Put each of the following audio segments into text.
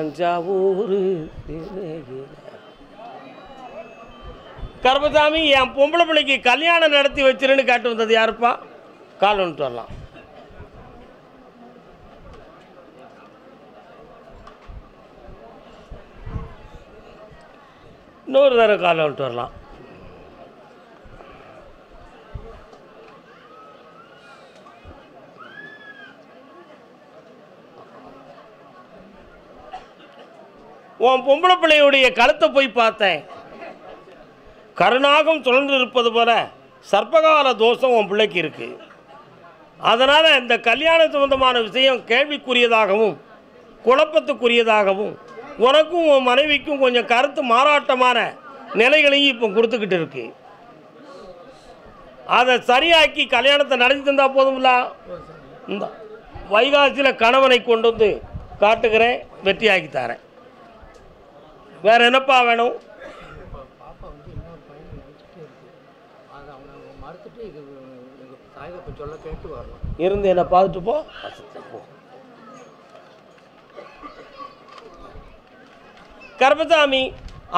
தஞ்சாவூர் கருப்பசாமி என் பொம்பளை பிள்ளைக்கு கல்யாணம் நடத்தி வச்சிருன்னு கேட்டு வந்தது யாருப்பா? கால் வந்துட்டு வரலாம். இன்னொரு தடவை கால் வந்துட்டு வரலாம். உன் பொம்பளை பிள்ளையுடைய கழுத்தை போய் பார்த்தேன். கருணாகம் சுழன்று இருப்பது போல சர்ப்பகால தோஷம் உன் பிள்ளைக்கு இருக்கு. அதனால் இந்த கல்யாண சம்பந்தமான விஷயம் கேள்விக்குரியதாகவும் குழப்பத்துக்குரியதாகவும் உனக்கும் உன் மனைவிக்கும் கொஞ்சம் கருத்து மாறாட்டமான நிலைகளையும் இப்போ கொடுத்துக்கிட்டு இருக்கு. அதை சரியாக்கி கல்யாணத்தை நடத்தி தந்தா போதும்ல. இந்த வைகாசியில் கணவனை கொண்டு வந்து காட்டுகிறேன், வெற்றியாக்கி தரேன். வேற என்னப்பா வேணும்? இருந்து என்ன பார்த்துட்டு போ. கருப்பசாமி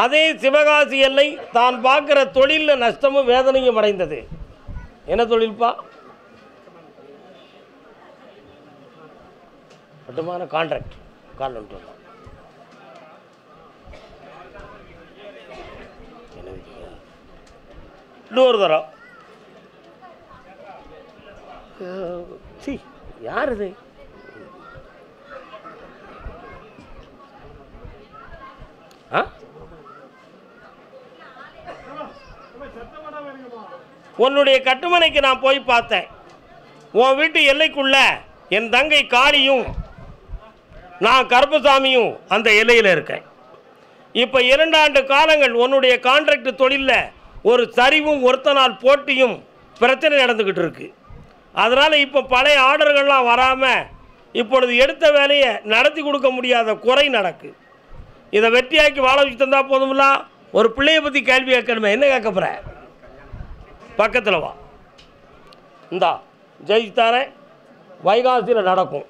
அதே சிவகாசி எல்லை தான் பார்க்குற தொழிலில் நஷ்டமும் வேதனையும் அடைந்தது. என்ன தொழில்ப்பா? கட்டுமான கான்ட்ராக்ட். கால் வந்துட்டு வரலாம். இன்னொரு தரம். சி யார் இது? உன்னுடைய கட்டுமனைக்கு நான் போய் பார்த்தேன். உன் வீட்டு எல்லைக்குள்ள என் தங்கை காளியும் நான் கருப்பசாமியும் அந்த எல்லையில் இருக்கேன். இப்போ 2 ஆண்டு காலங்கள் உன்னுடைய கான்ட்ராக்ட் தொழிலில் ஒரு சரிவும் ஒருத்தனால் போட்டியும் பிரச்சனை நடந்துக்கிட்டு இருக்கு. அதனால் இப்போ பழைய ஆர்டர்கள்லாம் வராமல் இப்பொழுது எடுத்த வேலையை நடத்தி கொடுக்க முடியாத குறை நடக்கு. இதை வெற்றியாக்கி வாழ வச்சு தந்தால் போதும்ல. ஒரு பிள்ளையை பற்றி கேள்வி கேட்கணுமே, என்ன கேட்க போகிற? பக்கத்தில் வா. இந்தா ஜெயிச்சுத்தாரேன், வைகாசியில் நடக்கும்.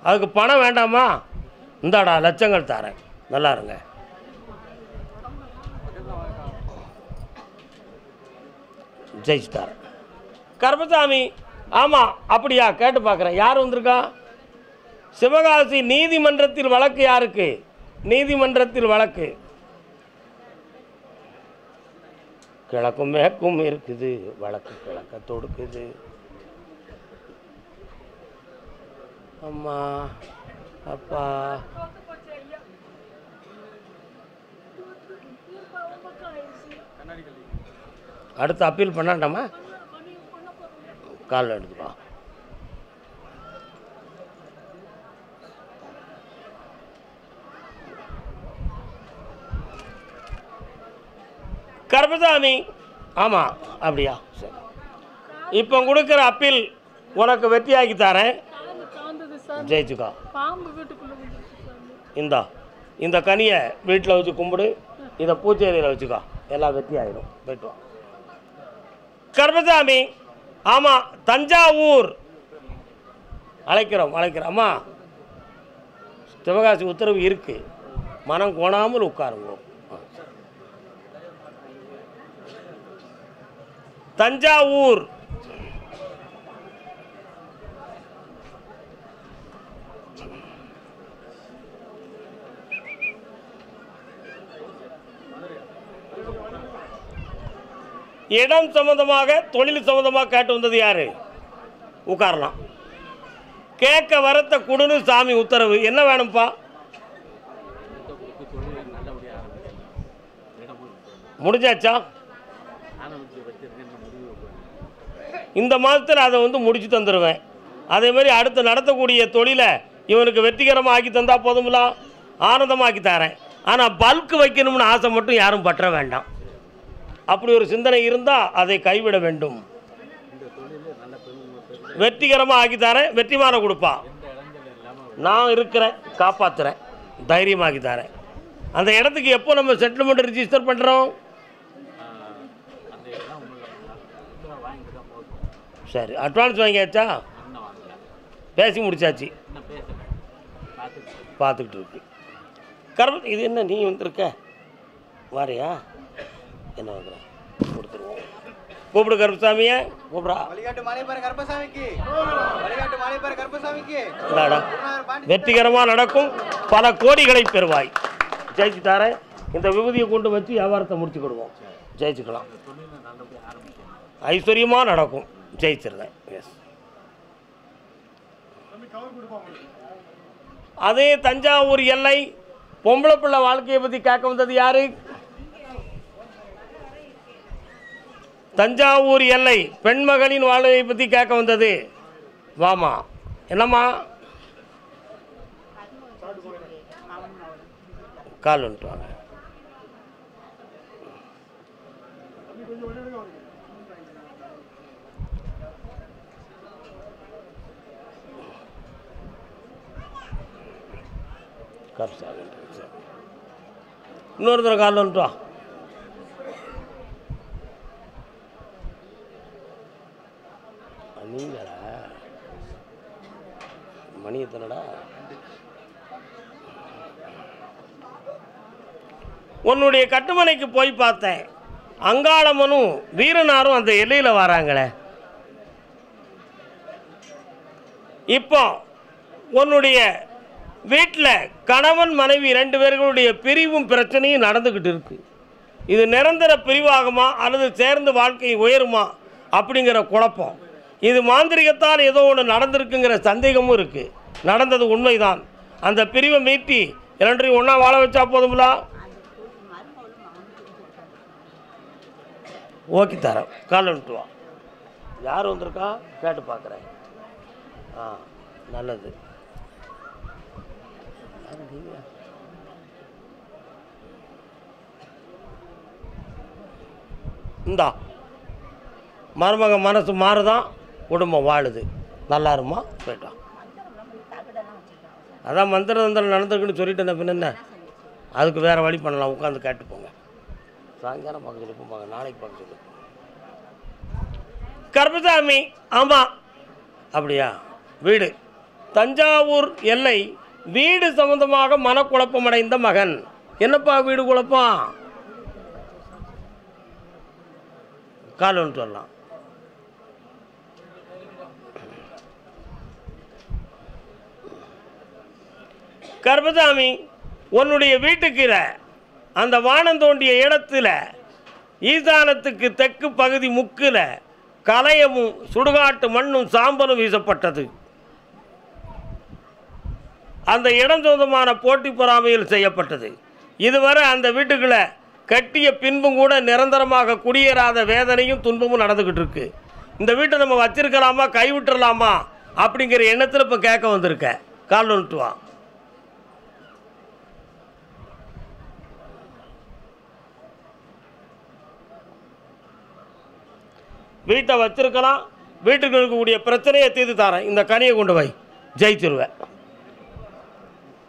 அதுக்கு பணம் வேண்டாமா? இந்தாடா லட்சங்கள் தாரேன், நல்லா இருங்க. ஜெயிச்சுத்தாரேன். கருப்பசாமி ஆமாம் அப்படியா? கேட்டு பார்க்குறேன். யார் வந்திருக்கா? சிவகாசி நீதிமன்றத்தில் வழக்கு யாருக்கு? நீதிமன்றத்தில் வழக்கு கிழக்கும் மேற்கும் இருக்குது. வழக்கு கிழக்க தொடுக்குது. அம்மா அப்பா அடுத்து அப்பீல் பண்ணாண்டாமா? கால் எடுத்துப்பா. கருப்பசாமி ஆமாம் அப்படியா? சரி, இப்போ கொடுக்குற அப்பீல் உனக்கு வெற்றியாக்கி தரேன். ஜெயிச்சுக்கா. இந்த கனியை வீட்டில் வச்சு கும்பிடு, இதை பூச்சேரியில் வச்சுக்கா, எல்லாம் வெற்றி ஆகிடும். போய்ட்டு வா. கருப்பசாமி ஆமாம் தஞ்சாவூர் அழைக்கிறோம். அம்மா சிவகாசி உத்தரவு இருக்குது, மனம் கோணாமல் உட்காருங்க. தஞ்சாவூர் இடம் சம்பந்தமாக தொழில் சம்பந்தமாக கேட்டு வந்தது யாரு? உட்காரலாம். கேட்க வரத்த குடுன்னு சாமி உத்தரவு. என்ன வேணும்ப்பா? முடிஞ்சாச்சா? இந்த மாதத்தில் அதை முடிச்சு தந்துடுவேன். அதே மாதிரி அடுத்து நடத்தக்கூடிய தொழிலை இவனுக்கு வெற்றிகரமாக ஆக்கி தந்தால் போதும்ல, ஆனந்தமாக்கி தரேன். ஆனால் பல்க்கு வைக்கணும்னு ஆசை மட்டும் யாரும் பற்ற வேண்டாம். அப்படி ஒரு சிந்தனை இருந்தால் அதை கைவிட வேண்டும். வெற்றிகரமாக ஆக்கி தரேன், வெற்றிமானம் கொடுப்பா. நான் இருக்கிறேன், காப்பாற்றுறேன், தைரியமாக்கி தரேன். அந்த இடத்துக்கு எப்போ நம்ம செட்டில்மெண்ட் ரிஜிஸ்டர் பண்ணுறோம்? சரி, அட்வான்ஸ் வாங்கியாச்சா? பேசி முடிச்சாச்சு, பார்த்துக்கிட்டு இருக்கு. இது என்ன நீ வந்திருக்க வாரியா என்ன வந்துடுற கொடுத்துருவோம். கூப்பிடு கருப்பசாமியை கூப்பிடா. வெற்றிகரமாக நடக்கும், பல கோடிகளை பெறுவாய். ஜெயிச்சுட்டாரேன். இந்த விபூதியை கொண்டு வச்சு வியாபாரத்தை முடிச்சுக்கிடுவோம். ஜெயிச்சுக்கலாம், ஐஸ்வர்யமாக நடக்கும். ஜெயிச்சிருந்தேன். எஸ். அதே தஞ்சாவூர் எல்லை பொம்பளை பிள்ளை வாழ்க்கையை பற்றி கேட்க வந்தது யாரு? தஞ்சாவூர் எல்லை பெண்மகளின் வாழ்க்கையை பற்றி கேட்க வந்தது வாமா. என்னம்மா கால் வந்துட்டு இன்னொரு தடவை கால் வந்துட்டா. நீங்களா மணி எத்தனடா? உன்னுடைய கட்டுமனைக்கு போய் பார்த்தேன். அங்காளம்மனும் வீரனாரும் அந்த எல்லையில் வராங்களே. இப்போ உன்னுடைய வீட்டில் கணவன் மனைவி 2 பேர்களுடைய பிரிவும் பிரச்சனையும் நடந்துக்கிட்டு இருக்கு. இது நிரந்தர பிரிவாகுமா அல்லது சேர்ந்து வாழ்க்கை உயருமா அப்படிங்கிற குழப்பம். இது மாந்திரிகத்தால் ஏதோ ஒன்று நடந்திருக்குங்கிற சந்தேகமும் இருக்குது. நடந்தது உண்மைதான். அந்த பிரிவை மீட்டி 2 ஒன்றா வாழ வச்சா போதுங்களா? ஓகே தரேன். கால் வந்துட்டு வா. யார் வந்திருக்கா கேட்டு பார்க்குறேன். நல்லது. இந்தா மருமக மனசு மாறுதான், குடும்பம் வாழுது. நல்லாருமா போயிட்டா. அதான் மந்திரம் நடந்திருக்குன்னு சொல்லிட்டேன். பின்ன என்ன, அதுக்கு வேறு வழி பண்ணலாம். உட்காந்து கேட்டு போங்க. சாயங்காலம் பார்க்க சொல்லி போங்க, நாளைக்கு பார்க்க சொல்லி. கருப்பசாமி ஆமாம் அப்படியா? வீடு தஞ்சாவூர் எல்லை. வீடு சம்பந்தமாக மனக்குழப்பமடைந்த மகன். என்னப்பா வீடு குழப்பம்? கால் வந்துட்டு வரலாம். கருப்பசாமி உன்னுடைய வீட்டுக்கு அந்த வானம் தோண்டிய இடத்துல ஈசானத்துக்கு தெற்கு பகுதி முக்கில் கலையமும் சுடுகாட்டு மண்ணும் சாம்பலும் வீசப்பட்டது. அந்த இடம் சொந்தமான போட்டி பொறாமையில் செய்யப்பட்டது. இதுவரை அந்த வீட்டுக்குள்ளே கட்டிய பின்பும் கூட நிரந்தரமாக குடியேறாத வேதனையும் துன்பமும் நடந்துக்கிட்டு இருக்கு. இந்த வீட்டை நம்ம வச்சிருக்கலாமா கைவிட்டுறலாமா அப்படிங்கிற எண்ணத்தில் இப்போ கேட்க வந்திருக்க. கால் வந்துட்டு வா. வீட்டை வச்சிருக்கலாம், வீட்டுக்கு இருக்கக்கூடிய பிரச்சனையை தீர்த்து தரேன். இந்த கனியை கொண்டு போய் ஜெயிச்சிருவேன்.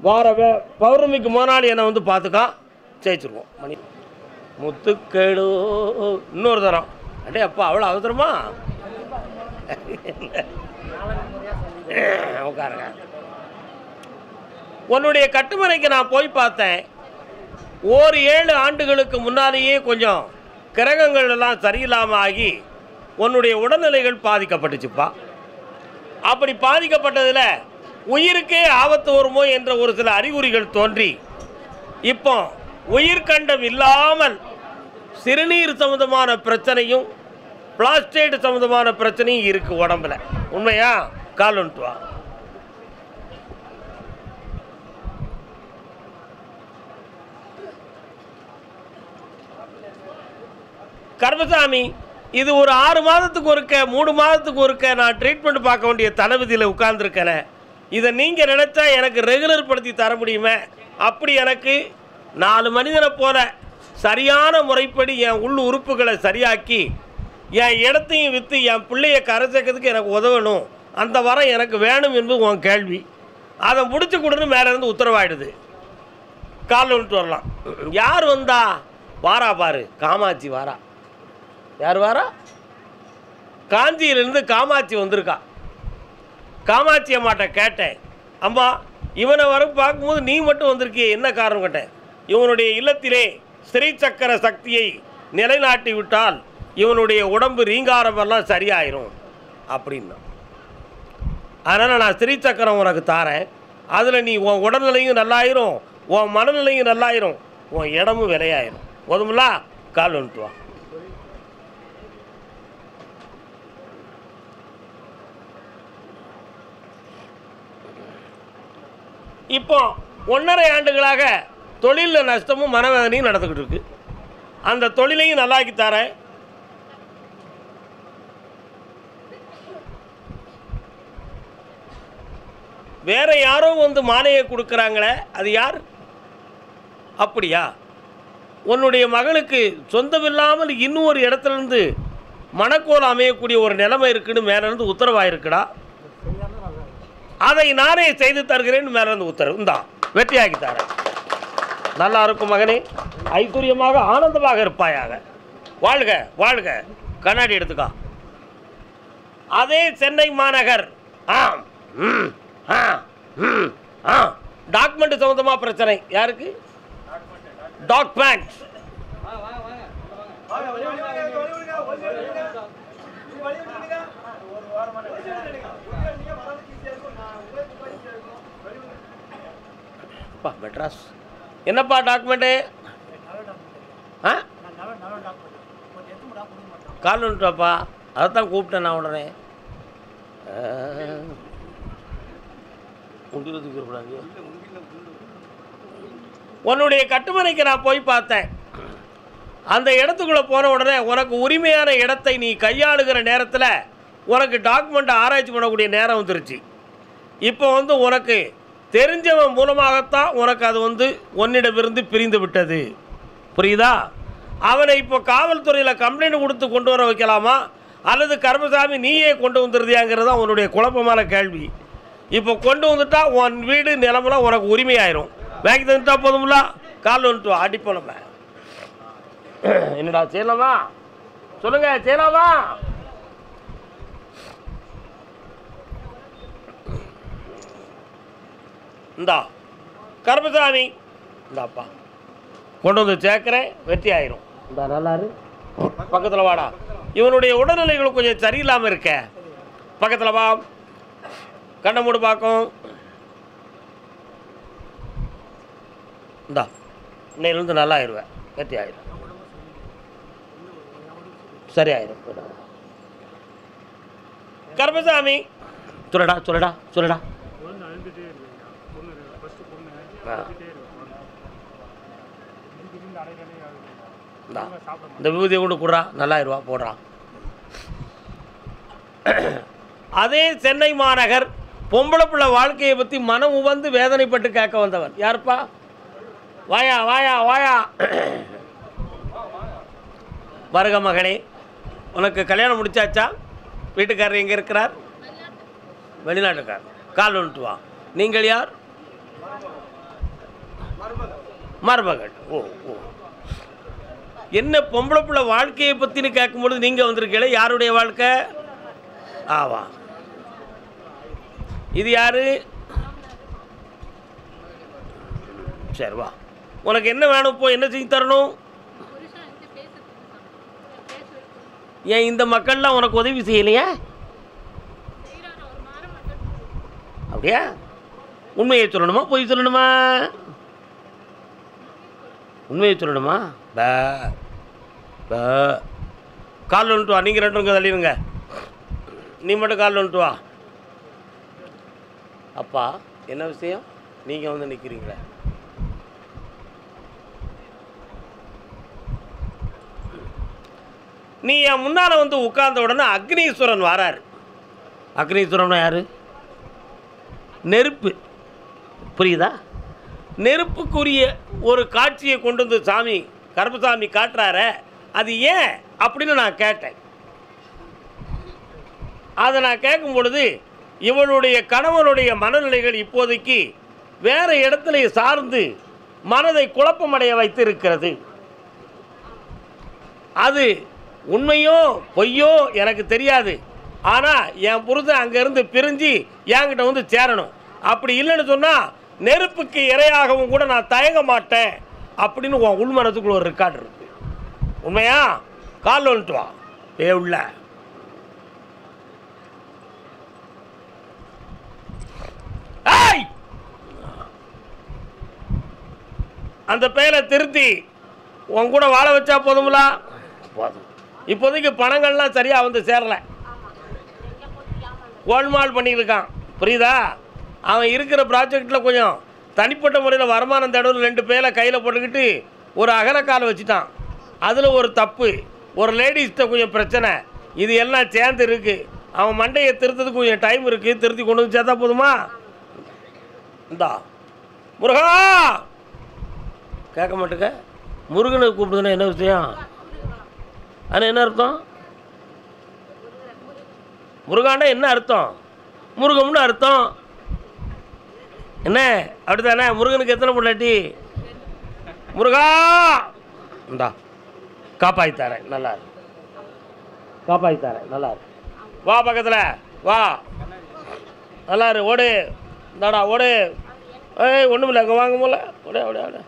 வார பௌர்ணமிக்கு முன்னாடி என்னை வந்து பார்த்துக்கா, ஜெயிச்சிருவோம். மணி முத்துக்கேடு இன்னொரு தரம். அடே அப்பா அவ்வளோ அவசரமா? உட்காருங்க. உன்னுடைய கட்டுமனைக்கு நான் போய் பார்த்தேன். 7 ஆண்டுகளுக்கு முன்னாலேயே கொஞ்சம் கிரகங்கள் எல்லாம் சரியில்லாமல் ஆகி உன்னுடைய உடல்நிலைகள் பாதிக்கப்பட்டுச்சுப்பா. அப்படி பாதிக்கப்பட்டதில் உயிருக்கே ஆபத்து வருமோ என்ற ஒரு சில அறிகுறிகள் தோன்றி இப்போ உயிர்கண்டம் இல்லாமல் சிறுநீர் சம்பந்தமான பிரச்சனையும் பிளாஸ்டேட் சம்பந்தமான பிரச்சனையும் இருக்குது உடம்புல. உண்மையா? கால் வந்துட்டு வா. கருப்பசாமி இது ஒரு 6 மாதத்துக்கு ஒருக்க 3 மாதத்துக்கு ஒருக்க நான் ட்ரீட்மெண்ட் பார்க்க வேண்டிய தலைவிதியில் உட்கார்ந்துருக்கேன். இதை நீங்கள் நினச்சா எனக்கு ரெகுலர் படுத்தி தர முடியுமே? அப்படி எனக்கு 4 மனிதனை போல சரியான முறைப்படி என் உள் உறுப்புகளை சரியாக்கி என் இடத்தையும் விற்று என் பிள்ளையை கரை சேர்க்கறதுக்கு எனக்கு உதவணும். அந்த வரம் எனக்கு வேணும் என்பது உன் கேள்வி. அதை முடிச்சு கொடுன்னு மேலேருந்து உத்தரவாயிடுது. காலில் விட்டு வரலாம். யார் வந்தா? வாரா பாரு, காமாட்சி வாரா. யார் வாரா? காஞ்சியிலிருந்து காமாட்சி வந்திருக்கா. காமாட்சி அம்மாட்ட கேட்டேன், அம்மா இவனை வர பார்க்கும்போது நீ மட்டும் வந்திருக்கிய, என்ன காரணம் கேட்டேன். இவனுடைய இல்லத்திலே ஸ்ரீ சக்கர சக்தியை நிலைநாட்டி விட்டால் இவனுடைய உடம்பு ரீங்காரமெல்லாம் சரியாயிரும் அப்படின்னா. அதனால் நான் ஸ்ரீ சக்கரம் உனக்கு தாரேன். அதில் நீ உன் உடல்நிலையும் நல்லாயிரும், உன் மனநிலையும் நல்லாயிரும், உன் இடமும் விலையாயிரும். போதுமில்லா, கால் வந்துட்டு வா. இப்போ 1.5 ஆண்டுகளாக தொழிலில் நஷ்டமும் மனவேதனையும் நடந்துக்கிட்டு இருக்கு. அந்த தொழிலையும் நல்லாக்கி தரேன். வேற யாரோ வந்து மாலையை கொடுக்குறாங்களே, அது யார்? அப்படியா? உன்னுடைய மகளுக்கு சொந்தமில்லாமல் இன்னொரு இடத்துலேருந்து மணக்கோல் அமையக்கூடிய ஒரு நிலைமை இருக்குன்னு மேலேருந்து உத்தரவாயிருக்குடா. அதை நானே செய்து தருகிறேன்னு மேலேருந்து உத்தரவு. இந்தா வெற்றியாக்கி தரேன். நல்லா இருக்கும் மகனே, ஐஸ்வர்யமாக ஆனந்தமாக இருப்பாயாக. வாழ்க வாழ்க. கண்ணாடி எடுத்துக்கா. அதே சென்னை மாநகர் டாக்குமெண்ட் சம்பந்தமாக பிரச்சனை. யாருக்கு? டாக்குமெண்ட். மெட்ராஸ் என்னப்பா டாக்குமெண்ட்டு? கால் வந்துட்டாப்பா, அதைத்தான் கூப்பிட்டேன் நான் உடனே. உன்னுடைய கட்டுமனைக்கு நான் போய் பார்த்தேன். அந்த இடத்துக்குள்ளே போன உடனே உனக்கு உரிமையான இடத்தை நீ கையாளுகிற நேரத்தில் உனக்கு டாக்குமெண்ட்டை ஆராய்ச்சி பண்ணக்கூடிய நேரம் வந்துருச்சு. இப்போ வந்து உனக்கு தெரிஞ்சவன் மூலமாகத்தான் உனக்கு அது வந்து உன்னிடமிருந்து பிரிந்து விட்டது. புரியுதா? அவனை இப்போ காவல்துறையில் கம்ப்ளைண்ட் கொடுத்து கொண்டு வர வைக்கலாமா, அல்லது கருமசாமி நீயே கொண்டு வந்துருதியாங்கிறது தான் உன்னுடைய குழப்பமான கேள்வி. இப்போ கொண்டு வந்துட்டா உன் வீடு நிலமெல்லாம் உனக்கு உரிமையாயிரும். வாங்கி தந்துட்டா போதும்ல, கால் வந்துட்டு அடிப்போம். நம்ம என்னடா செய்யலாமா? சொல்லுங்க, செய்யலாமா? இந்தா கருமசாமி, இந்தாப்பா கொண்டு வந்து சேர்க்குறேன், வெற்றி ஆயிரும். இந்த நல்லாரு பக்கத்தில் வாடா. இவனுடைய உடல்நிலைகள் கொஞ்சம் சரியில்லாமல் இருக்க. பக்கத்தில் வா, கண்ணை மூடு பார்க்கும். இந்தா இன்னையிலேருந்து நல்லா ஆயிடுவேன், வெற்றி ஆயிரும், சரி ஆயிரும். கருமசாமி சொல்லடா சொல்லடா சொல்லடா. இந்த விபூதியை கொண்டு கூடுறா, நல்லாயிருவா, போடுறான். அதே சென்னை மாநகர் பொம்பளை பிள்ளை வாழ்க்கையை பற்றி மனம் உவந்து வேதனைப்பட்டு கேட்க வந்தவன் யாருப்பா? வாயா வாயா வாயா. வருக மகனே, உனக்கு கல்யாணம் முடிச்சாச்சா? வீட்டுக்காரர் எங்கே இருக்கிறார்? வெளிநாட்டுக்கார். கால் வந்துட்டு வா. நீங்கள் யார்? மருமகள். ஓ ஓ, என்ன பொம்பளை பிள்ளை வாழ்க்கையை பற்றின்னு கேட்கும்பொழுது நீங்கள் வந்திருக்கீங்களே, யாருடைய வாழ்க்கை? ஆவா, இது யாரு? சரி வா, உனக்கு என்ன வேணும்? இப்போ என்ன செஞ்சு தரணும்? ஏன் இந்த மக்கள்லாம் உனக்கு உதவி செய்யலையா? அப்படியா? உண்மையை சொல்லணுமா பொய் சொல்லணுமா? உண்மையை சொல்லணுமா? பே பே. கால் வந்துட்டு வா. நீங்கள் 2 தள்ளிடுங்க, நீ மட்டும் கால் வந்துட்டு வா. அப்பா என்ன விஷயம்? நீங்கள் வந்து நிற்கிறீங்களே. நீ என் முன்னால் வந்து உட்கார்ந்த உடனே அக்னீஸ்வரன் வராரு. அக்னீஸ்வரன் யார்? நெருப்பு. புரியுதா? நெருப்புக்குரிய ஒரு காட்சியை கொண்டு வந்து சாமி கருப்பசாமி காட்டுறார, அது ஏன் அப்படின்னு நான் கேட்டேன். அதை நான் கேட்கும் பொழுது இவளுடைய கணவனுடைய மனநிலைகள் இப்போதைக்கு வேறு இடத்துல சார்ந்து மனதை குழப்பமடைய வைத்து இருக்கிறது. அது உண்மையோ பொய்யோ எனக்கு தெரியாது. ஆனால் என் புருஷன் அங்கேருந்து பிரிஞ்சு என்கிட்ட வந்து சேரணும். அப்படி இல்லைன்னு சொன்னால் நெருப்புக்கு இரையாகவும் கூட நான் தயங்க மாட்டேன் அப்படின்னு உன் உள்மனத்துக்குள்ள ஒரு ரெக்கார்டு இருக்கு. உண்மையா? கால் வந்துட்டு வா உள்ள. அந்த பேரை திருத்தி உன் கூட வாழ வச்சா போதுங்களா? போதும். இப்போதைக்கு பணங்கள்லாம் சரியாக வந்து சேரலை, கோல்மால் பண்ணியிருக்கான். புரியுதா? அவன் இருக்கிற ப்ராஜெக்டில் கொஞ்சம் தனிப்பட்ட முறையில் வருமானம் தேடவும் 2 பேரை கையில் போட்டுக்கிட்டு ஒரு அகலக்கால் வச்சுட்டான். அதில் ஒரு தப்பு, ஒரு லேடிஸ்கிட்ட கொஞ்சம் பிரச்சனை, இது எல்லாம் சேர்ந்து இருக்குது. அவன் மண்டையை திருத்ததுக்கு கொஞ்சம் டைம் இருக்குது, திருத்தி கொண்டு வந்து சேர்த்தா போதுமா? இந்தா முருகா கேட்க மாட்டேங்க. முருகனை கூப்பிடுதுன்னா என்ன விஷயம்? ஆனால் என்ன அர்த்தம்? முருகாண்டா என்ன அர்த்தம்? முருகம்னு அர்த்தம் என்ன? அப்படி தானே? முருகனுக்கு எத்தனை பொண்டாட்டி? முருகா இந்தா காப்பாற்றித்தாரேன், நல்லா இருக்கு, காப்பாற்றித்தாரேன், நல்லா இருக்கு. வா பக்கத்தில் வா, நல்லா இரு, ஓடு, இந்தாடா ஓடு. ஏய் ஒன்றும் இல்லை, அங்கே வாங்க போல, ஓட ஓட ஓட.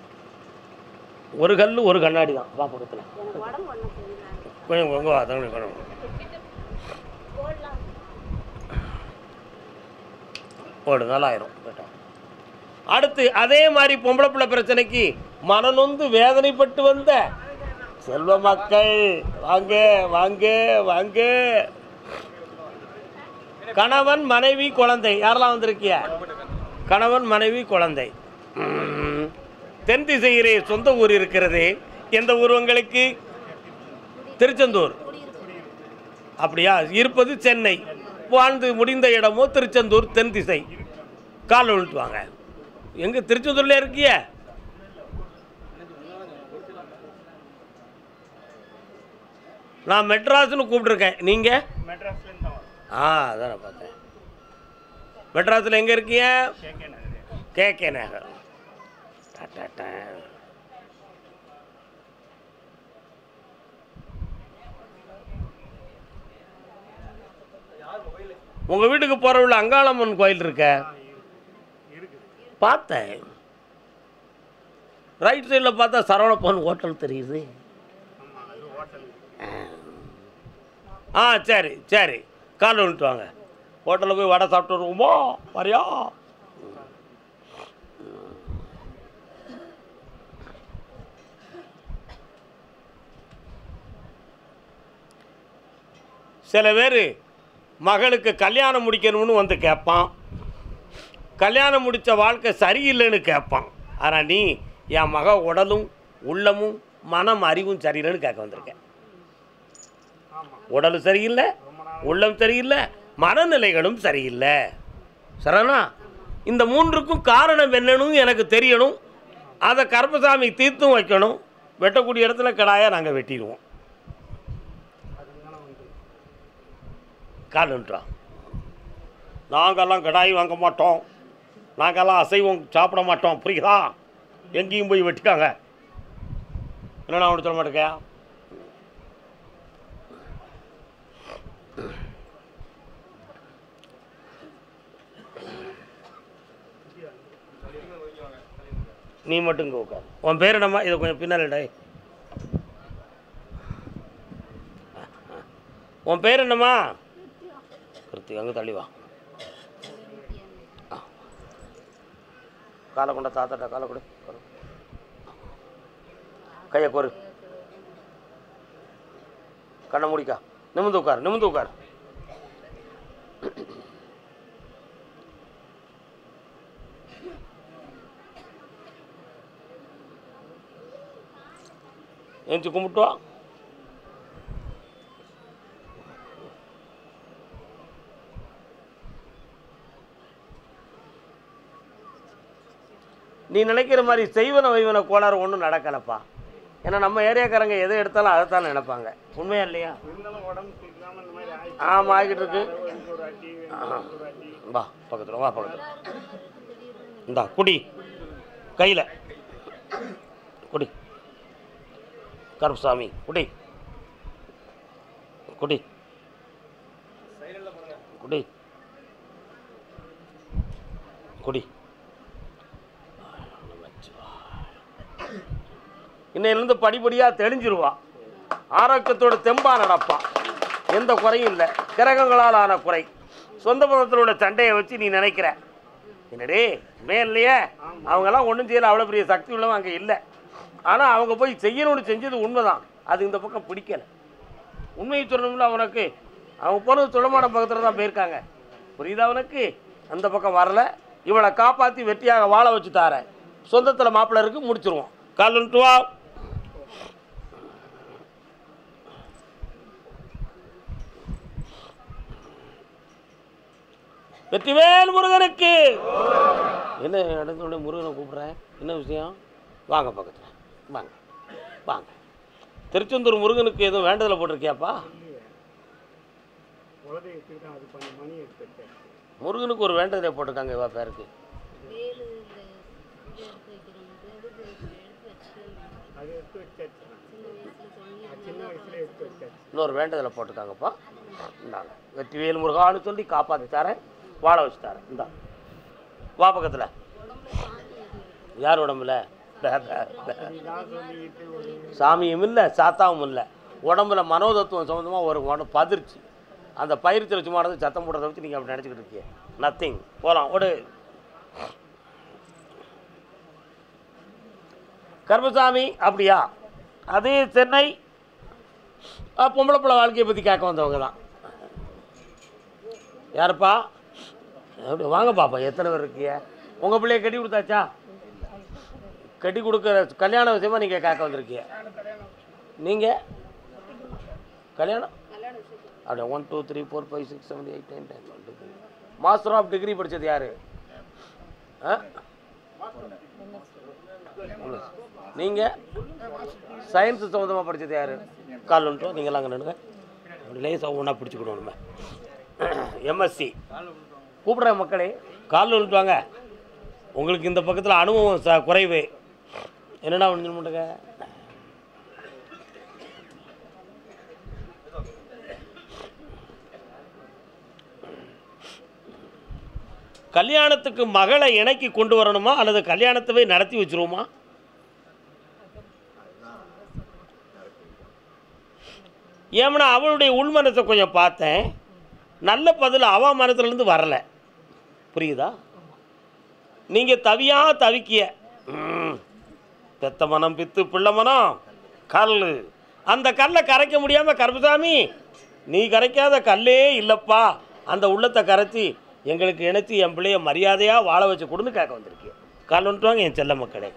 ஒரு கல் ஒரு கண்ணாடி தான். வா பக்கத்தில் கொஞ்சம் கொஞ்சம் வா தங்க கொஞ்சம் ஓடு, நல்லாயிரும். அடுத்து அதே மாதிரி பொம்பளை பிள்ளை பிரச்சனைக்கு மனநொந்து வேதனைப்பட்டு வந்த செல்வ மக்கள் வாங்க வாங்க வாங்க. கணவன் மனைவி குழந்தை யாரெல்லாம் வந்திருக்கிய? கணவன் மனைவி குழந்தை. தென் திசையிலே சொந்த ஊர் இருக்கிறது. எந்த ஊர் உங்களுக்கு? திருச்செந்தூர். அப்படியா? இருப்பது சென்னை. வாழ்ந்து முடிந்த இடமோ திருச்செந்தூர், தென் திசை. கால் விழுத்துவாங்க. எங்கே? திருச்செந்தூர்ல இருக்கிய? நான் மெட்ராஸ்னு கூப்பிட்டுருக்கேன். நீங்கள்? அதான் நான் பார்த்தேன். மெட்ராஸில் எங்கே இருக்கீங்க? கேகே நகர். உங்கள் வீட்டுக்கு போகிற உள்ள அங்காளம்மன் கோயில் இருக்க பார்த்தேன். ரைட் சைடில் பார்த்தா சரவணப்பன் ஹோட்டல் தெரியுது. சரி சரி, கால் வந்துட்டு வாங்க. ஹோட்டலில் போய் வடை சாப்பிட்டு வருவோமோ? வரையா? சில பேர் மகளுக்கு கல்யாணம் முடிக்கணும்னு வந்து கேட்பான். கல்யாணம் முடித்த வாழ்க்கை சரியில்லைன்னு கேட்பான். ஆனால் நீ என் மக உடலும் உள்ளமும் மனம் அறிவும் சரியில்லைன்னு கேட்க வந்திருக்கேன். உடலும் சரியில்லை, உள்ளம் சரியில்லை, மனநிலைகளும் சரியில்லை. சரிண்ணா? இந்த 3க்கும் காரணம் என்னன்னு எனக்கு தெரியணும். அதை கருப்பசாமி தீர்த்தும் வைக்கணும். வெட்டக்கூடிய இடத்துல கடாயாக நாங்கள் வெட்டிடுவோம். காலுன்றான். நாங்கள்லாம் கடாய் வாங்க மாட்டோம், நாங்கள்லாம் அசைவம் சாப்பிட மாட்டோம். புரியுதா? எங்கேயும் போய் வெட்டிக்காங்க. என்னண்ணா ஒன்று சொல்ல மாட்டேங்க. நீ மட்டும் இங்கே உட்கார். உன் பேர் என்னம்மா? இதை கொஞ்சம் பின்னாலடா. உன் பேர் என்னம்மா? கிருத்தி. அங்கே தள்ளி வா. காலை கொண்டா தாத்தாட்டா, காலை கொடு. கையை கோரு, கண்ணை முடிக்கா. நிமிந்து உட்கார், நிமிந்து உட்கார். எழுந்து கும்பிட்டு வா. நீ நினைக்கிற மாதிரி செய்வன வைவன கோளாறு ஒன்றும் நடக்கலப்பா. ஏன்னா நம்ம ஏரியாக்காரங்க எதை எடுத்தாலும் அதைத்தான் நினைப்பாங்க. உண்மையா இல்லையா? ஆமாம், ஆகிட்டு இருக்கு. வா பக்கத்தில், வா பக்கத்தில். இந்தா குடி, கையில் குடி. கருப்பசாமி குடி, குடி குடி குடி. இன்னையிலேருந்து படிப்படியாக தெளிஞ்சிருவா. ஆரோக்கியத்தோட தெம்பா நடப்பா. எந்த குறையும் இல்லை. கிரகங்களால் ஆன குறை. சொந்த பந்தத்தோட சண்டையை வச்சு நீ நினைக்கிற என்னடே இல்லையே, அவங்கெல்லாம் ஒன்றும் செய்யலை, அவ்வளோ பெரிய சக்தி உள்ளவங்க அங்கே இல்லை. ஆனால் அவங்க போய் செய்யணும்னு செஞ்சது உண்மைதான். அது இந்த பக்கம் பிடிக்கலை. உண்மையை சொல்லணும்ல, அவனுக்கு அவங்க போனது துளமான பக்கத்தில் தான் போயிருக்காங்க. புரியுதா அவனுக்கு? அந்த பக்கம் வரல. இவளை காப்பாற்றி வெற்றியாக வாழ வச்சு தார. சொந்தத்தில் மாப்பிள்ளை இருக்கு, முடிச்சிருவோம். கால் வா. வெற்றிவேல் முருகனுக்கு. என்ன இடத்துல முருகனை கூப்பிட்றேன்? என்ன விஷயம்? வாங்க பக்கத்தில் வாங்க வாங்க. திருச்செந்தூர் முருகனுக்கு எதுவும் வேண்டதில் போட்டிருக்கியாப்பா? முருகனுக்கு ஒரு வேண்டதில் போட்டிருக்காங்க. இவா பேருக்கு இன்னொரு வேண்டதில் போட்டிருக்காங்கப்பா. இந்தாங்க, வெற்றிவேல் முருகான்னு சொல்லி காப்பாற்றி தரேன், வாழ வச்சு தரேன். இந்தா வா பக்கத்தில். யார் உடம்புல? சாமியும் இல்லை, சாத்தாவும் இல்லை. உடம்புல மனோதத்துவம் சம்மந்தமாக ஒரு பதிர்ச்சி. அந்த பயிற்சி வச்சு மாடது சத்தம் போடுறத வச்சு நீங்கள் அப்படி நினச்சிக்கிட்டு இருக்கீங்க. நத்திங். போகலாம் ஒரு கர்மசாமி. அப்படியா? அதே சென்னை பொம்பளை பிள்ளை வாழ்க்கையை பற்றி கேட்க வந்தவங்க தான். யாருப்பா? அப்படி வாங்க பாப்பா. எத்தனை பேர் இருக்கிய? உங்கள் பிள்ளைய கட்டி கொடுத்தாச்சா? கட்டி கொடுக்குற கல்யாண விஷயமா நீங்கள் கேட்க வந்திருக்கீங்க. நீங்கள் கல்யாணம் அப்படியே 1 2 3 4 5 6 7 8 9 10 மாஸ்டர் ஆஃப் டிகிரி படித்தது யார்? நீங்கள் சயின்ஸு சம்மந்தமாக படித்தது யார்? கால் வந்துட்டோம். நீங்களாம் அங்கே நின்றுங்க. அப்படி லேசாக ஒன்றா பிடிச்சிக்கணும். நம்ம எம்எஸ்சி கூப்பிட்ற மக்களே, காலில் வந்துட்டு வாங்க. உங்களுக்கு இந்த பக்கத்தில் அனுபவம் குறைவு. என்னடா முடிஞ்சு முட்டுங்க. கல்யாணத்துக்கு மகளை இணைக்கி கொண்டு வரணுமா அல்லது கல்யாணத்தவே நடத்தி வச்சிருவோமா? ஏமனா அவளுடைய உள்மனத்தை கொஞ்சம் பார்த்தேன். நல்ல பதில் அவ மனத்துலேருந்து வரலை. புரியுதா? நீங்கள் தவிக்கிய பெத்த மனம் பித்து பிள்ளை மனம் கல். அந்த கல்லை கரைக்க முடியாமல் கருப்பசாமி நீ கரைக்காத கல்லே இல்லைப்பா, அந்த உள்ளத்தை கரைச்சி எங்களுக்கு இணைச்சி என் பிள்ளைய மரியாதையாக வாழ வச்சு கொடுன்னு கேட்க வந்திருக்கேன். கால் வந்துட்டுவாங்க என் செல்ல மக்களே.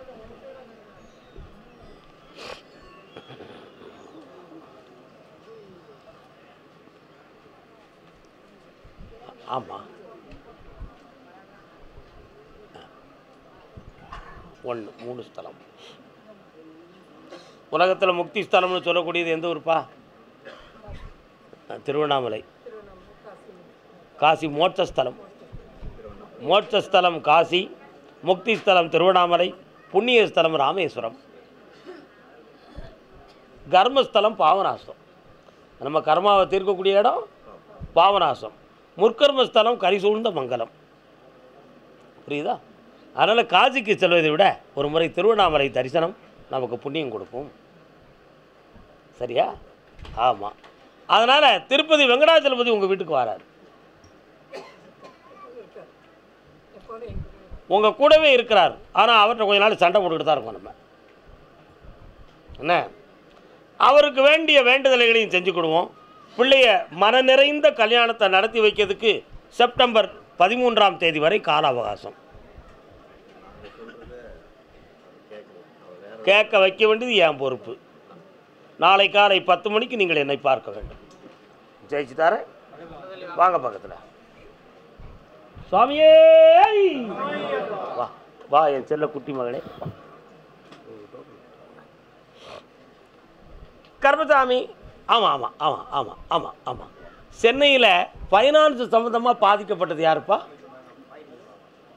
ஆமாம், 3 ஸ்தலம். உலகத்தில் முக்தி ஸ்தலம்னு சொல்லக்கூடியது எந்த ஊருப்பா? திருவண்ணாமலை. காசி மோட்சஸ்தலம். மோட்சஸ்தலம் காசி, முக்தி ஸ்தலம் திருவண்ணாமலை, புண்ணிய ஸ்தலம் ராமேஸ்வரம், கர்மஸ்தலம் பாவநாசம். நம்ம கர்மாவை தீர்க்கக்கூடிய இடம் பாவநாசம். முற்கர்மஸ்தலம் கரிசூழ்ந்த மங்கலம். புரியுதா? அதனால் காசிக்கு செல்வதை விட ஒரு முறை திருவண்ணாமலை தரிசனம் நமக்கு புண்ணியம் கொடுக்கும். சரியா? ஆமாம். அதனால் திருப்பதி வெங்கடாச்சலபதி உங்கள் வீட்டுக்கு வராரு. உங்கள் கூடவே இருக்கிறார். ஆனால் அவர்கிட்ட கொஞ்ச நாள் சண்டை போட்டுக்கிட்டு தான் இருக்கோம் நம்ம. என்ன? அவருக்கு வேண்டிய வேண்டுதலைகளையும் செஞ்சு கொடுவோம். பிள்ளைய மன நிறைந்த கல்யாணத்தை நடத்தி வைக்கிறதுக்கு செப்டம்பர் 13ஆம் தேதி வரை கால அவகாசம். கேட்க வைக்க வேண்டியது என் பொறுப்பு. நாளை காலை 10 மணிக்கு நீங்கள் என்னை பார்க்க வேண்டும். ஜெயிச்சு தரேன். வாங்க பக்கத்தில். சுவாமியே வா வா என் செல்ல குட்டி மகளே. கர்மசாமி. ஆமாம் ஆமாம் ஆமாம் ஆமாம் ஆமாம் ஆமாம். சென்னையில் ஃபைனான்ஸ் சம்மந்தமாக பாதிக்கப்பட்டது யாருப்பா?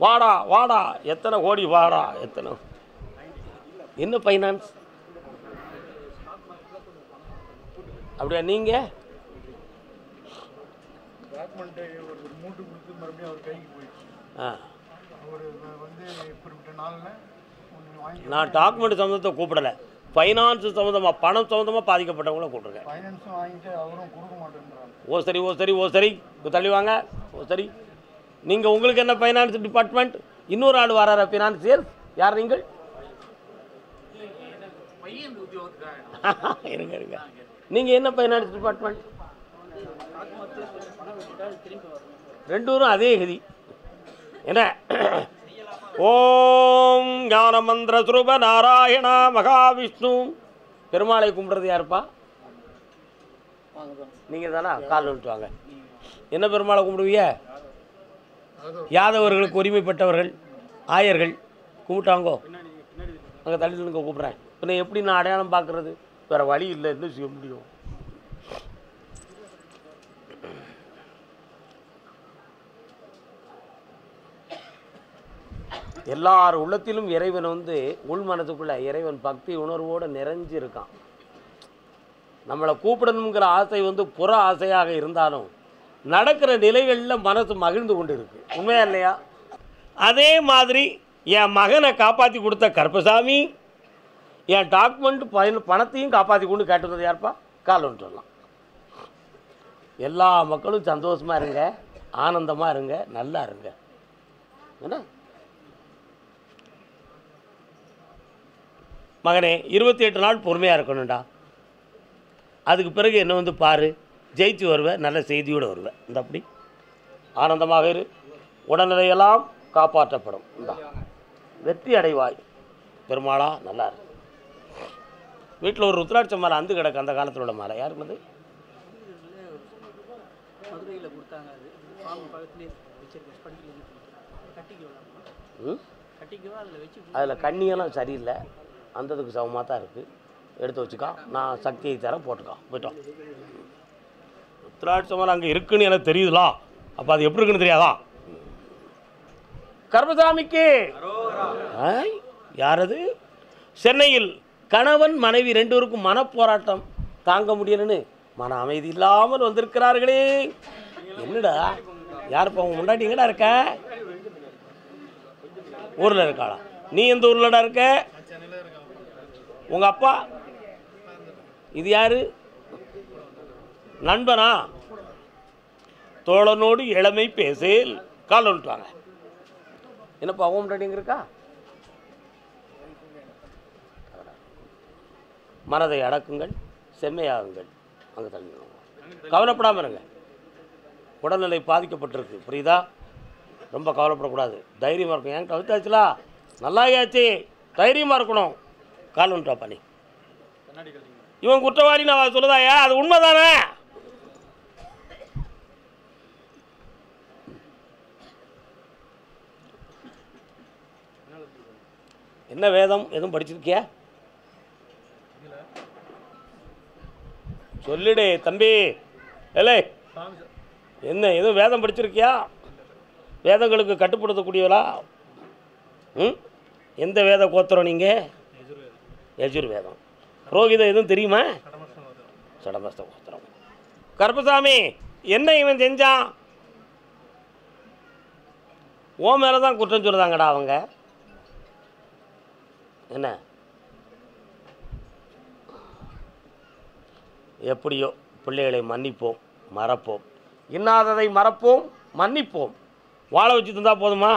வாடா வாடா, எத்தனை கோடி வாடா, எத்தனை என்ன ஃபைனான்ஸ்? அப்படியா? நீங்கள் நான் டாக்குமெண்ட் சம்மந்தத்தை கூப்பிடலை. ஃபைனான்ஸ் சம்மந்தமாக பணம் சம்மந்தமாக பாதிக்கப்பட்டவங்கள கூப்பிட்ருக்கேன். ஓ சரி ஓ சரி ஓ சரி தள்ளி வாங்க. ஓ சரி, நீங்கள் உங்களுக்கு என்ன ஃபைனான்ஸ் டிபார்ட்மெண்ட்? இன்னொரு ஆள் வராரா ஃபினான்சியல்? யார் நீங்கள்? இருங்க இருங்க, நீங்கள் என்ன ஃபைனான்ஸ் டிபார்ட்மெண்ட்? ரெண்டு பேரும் அதே கதி என்ன? ஓம் ஞான மந்திர சுரூப நாராயணா மகாவிஷ்ணு. பெருமாளை கும்பிட்றது யாருப்பா? நீங்கள் தானா? கால் விட்டுவாங்க. என்ன பெருமாளை கும்பிடுவீங்க? யாதவர்களுக்கு உரிமைப்பட்டவர்கள் ஆயர்கள் கும்பிட்டாங்கோ. அங்கே தள்ளி கூப்பிட்றேன். பின்ன எப்படி நான் அடையாளம் பார்க்குறது? வேறு வழி இல்லை, என்ன செய்ய முடியும்? எல்லார் உள்ளத்திலும் இறைவன் உள் மனதுக்குள்ளே இறைவன் பக்தி உணர்வோடு நிறைஞ்சு இருக்கான். நம்மளை கூப்பிடணுங்கிற ஆசை புற ஆசையாக இருந்தாலும் நடக்கிற நிலைகளில் மனசு மகிழ்ந்து கொண்டு இருக்கு. உண்மையா இல்லையா? அதே மாதிரி என் மகனை காப்பாற்றி கொடுத்த கருப்பசாமி என் டாக்குமெண்ட் பணத்தையும் காப்பாற்றி கொண்டு கேட்டுறது யாருப்பா? கால் ஒன்று சொல்லலாம். எல்லா மக்களும் சந்தோஷமாக இருங்க, ஆனந்தமாக இருங்க, நல்லா இருங்க. என்ன மகனே, 28 நாள் பொறுமையாக இருக்கணும்டா. அதுக்கு பிறகு என்ன பாரு, ஜெயிச்சு வருவேன், நல்ல செய்தியோடு வருவேன். இந்த அப்படி ஆனந்தமாக இரு, உடல்நிலையெல்லாம் காப்பாற்றப்படும். இந்தா வெற்றி அடைவாய். பெருமாளா நல்லா இருக்கு. வீட்டில் ஒரு ருத்ராட்ச மாலை அந்து கிடக்கு, அந்த காலத்தில் உள்ள மாலை. யாருக்கு அது? அதில் கண்ணியெல்லாம் சரியில்லை, அந்ததுக்கு சமமாக தான் இருக்குது. எடுத்து வச்சுக்கா, நான் சக்தியை தரேன், போட்டுக்கா, போயிட்டோம். ருத்ராட்ச மாலை அங்கே இருக்குன்னு எனக்கு தெரியுதுலா, அப்போ அது எப்படி இருக்குன்னு தெரியாதா? கருப்பசாமிக்கு யாரது? சென்னையில் கணவன் மனைவி 2 பேருக்கும் மனப்போராட்டம் தாங்க முடியலன்னு மன அமைதி இல்லாமல் வந்திருக்கிறார்களே. என்னடா யாருப்பா உங்க முன்னாடி? எங்கடா இருக்க? ஊரில் இருக்காளா? நீ எந்த ஊர்லடா இருக்க? உங்கள் அப்பா? இது யாரு? நண்பனா? தோழனோடு இளமை பேசேல். கால் வந்துட்டுவாங்க. என்னப்பா உங்க முன்னாடி எங்கே இருக்கா? மனதை அடக்குங்கள், செம்மையாகுங்கள். அங்கே தள்ளி கவலைப்படாமல் இருங்க. உடல்நிலை பாதிக்கப்பட்டிருக்கு, புரியுதா? ரொம்ப கவலைப்படக்கூடாது, தைரியமாக இருக்கும். ஏன் கவித்தாச்சுலா நல்லாயாச்சு, தைரியமாக இருக்கணும். கால் வந்துட்டா பண்ணி. இவன் குற்றவாளி நான் சொல்லுதாயா? அது உண்மைதானே? என்ன வேதம் எதுவும் படிச்சிருக்கியா? சொல்லிடு தம்பி. இல்லை என்ன எதுவும் வேதம் படிச்சிருக்கியா? வேதங்களுக்கு கட்டுப்படுத்தக்கூடியவளா? எந்த வேத கோத்திரம் நீங்கள்? யஜுர்வேதம். புரோகிதம் எதுவும் தெரியுமா? சடமஸ்த கோத்திரம். கருப்பசாமி என்ன இவன் செஞ்சான்? ஓ மேலே தான் குற்றம் சொல்லுதாங்கடா அவங்க. என்ன எப்படியோ பிள்ளைகளை மன்னிப்போம், மறப்போம். இன்னாததை மறப்போம், மன்னிப்போம். வாழ வச்சு தந்தால் போதுமா?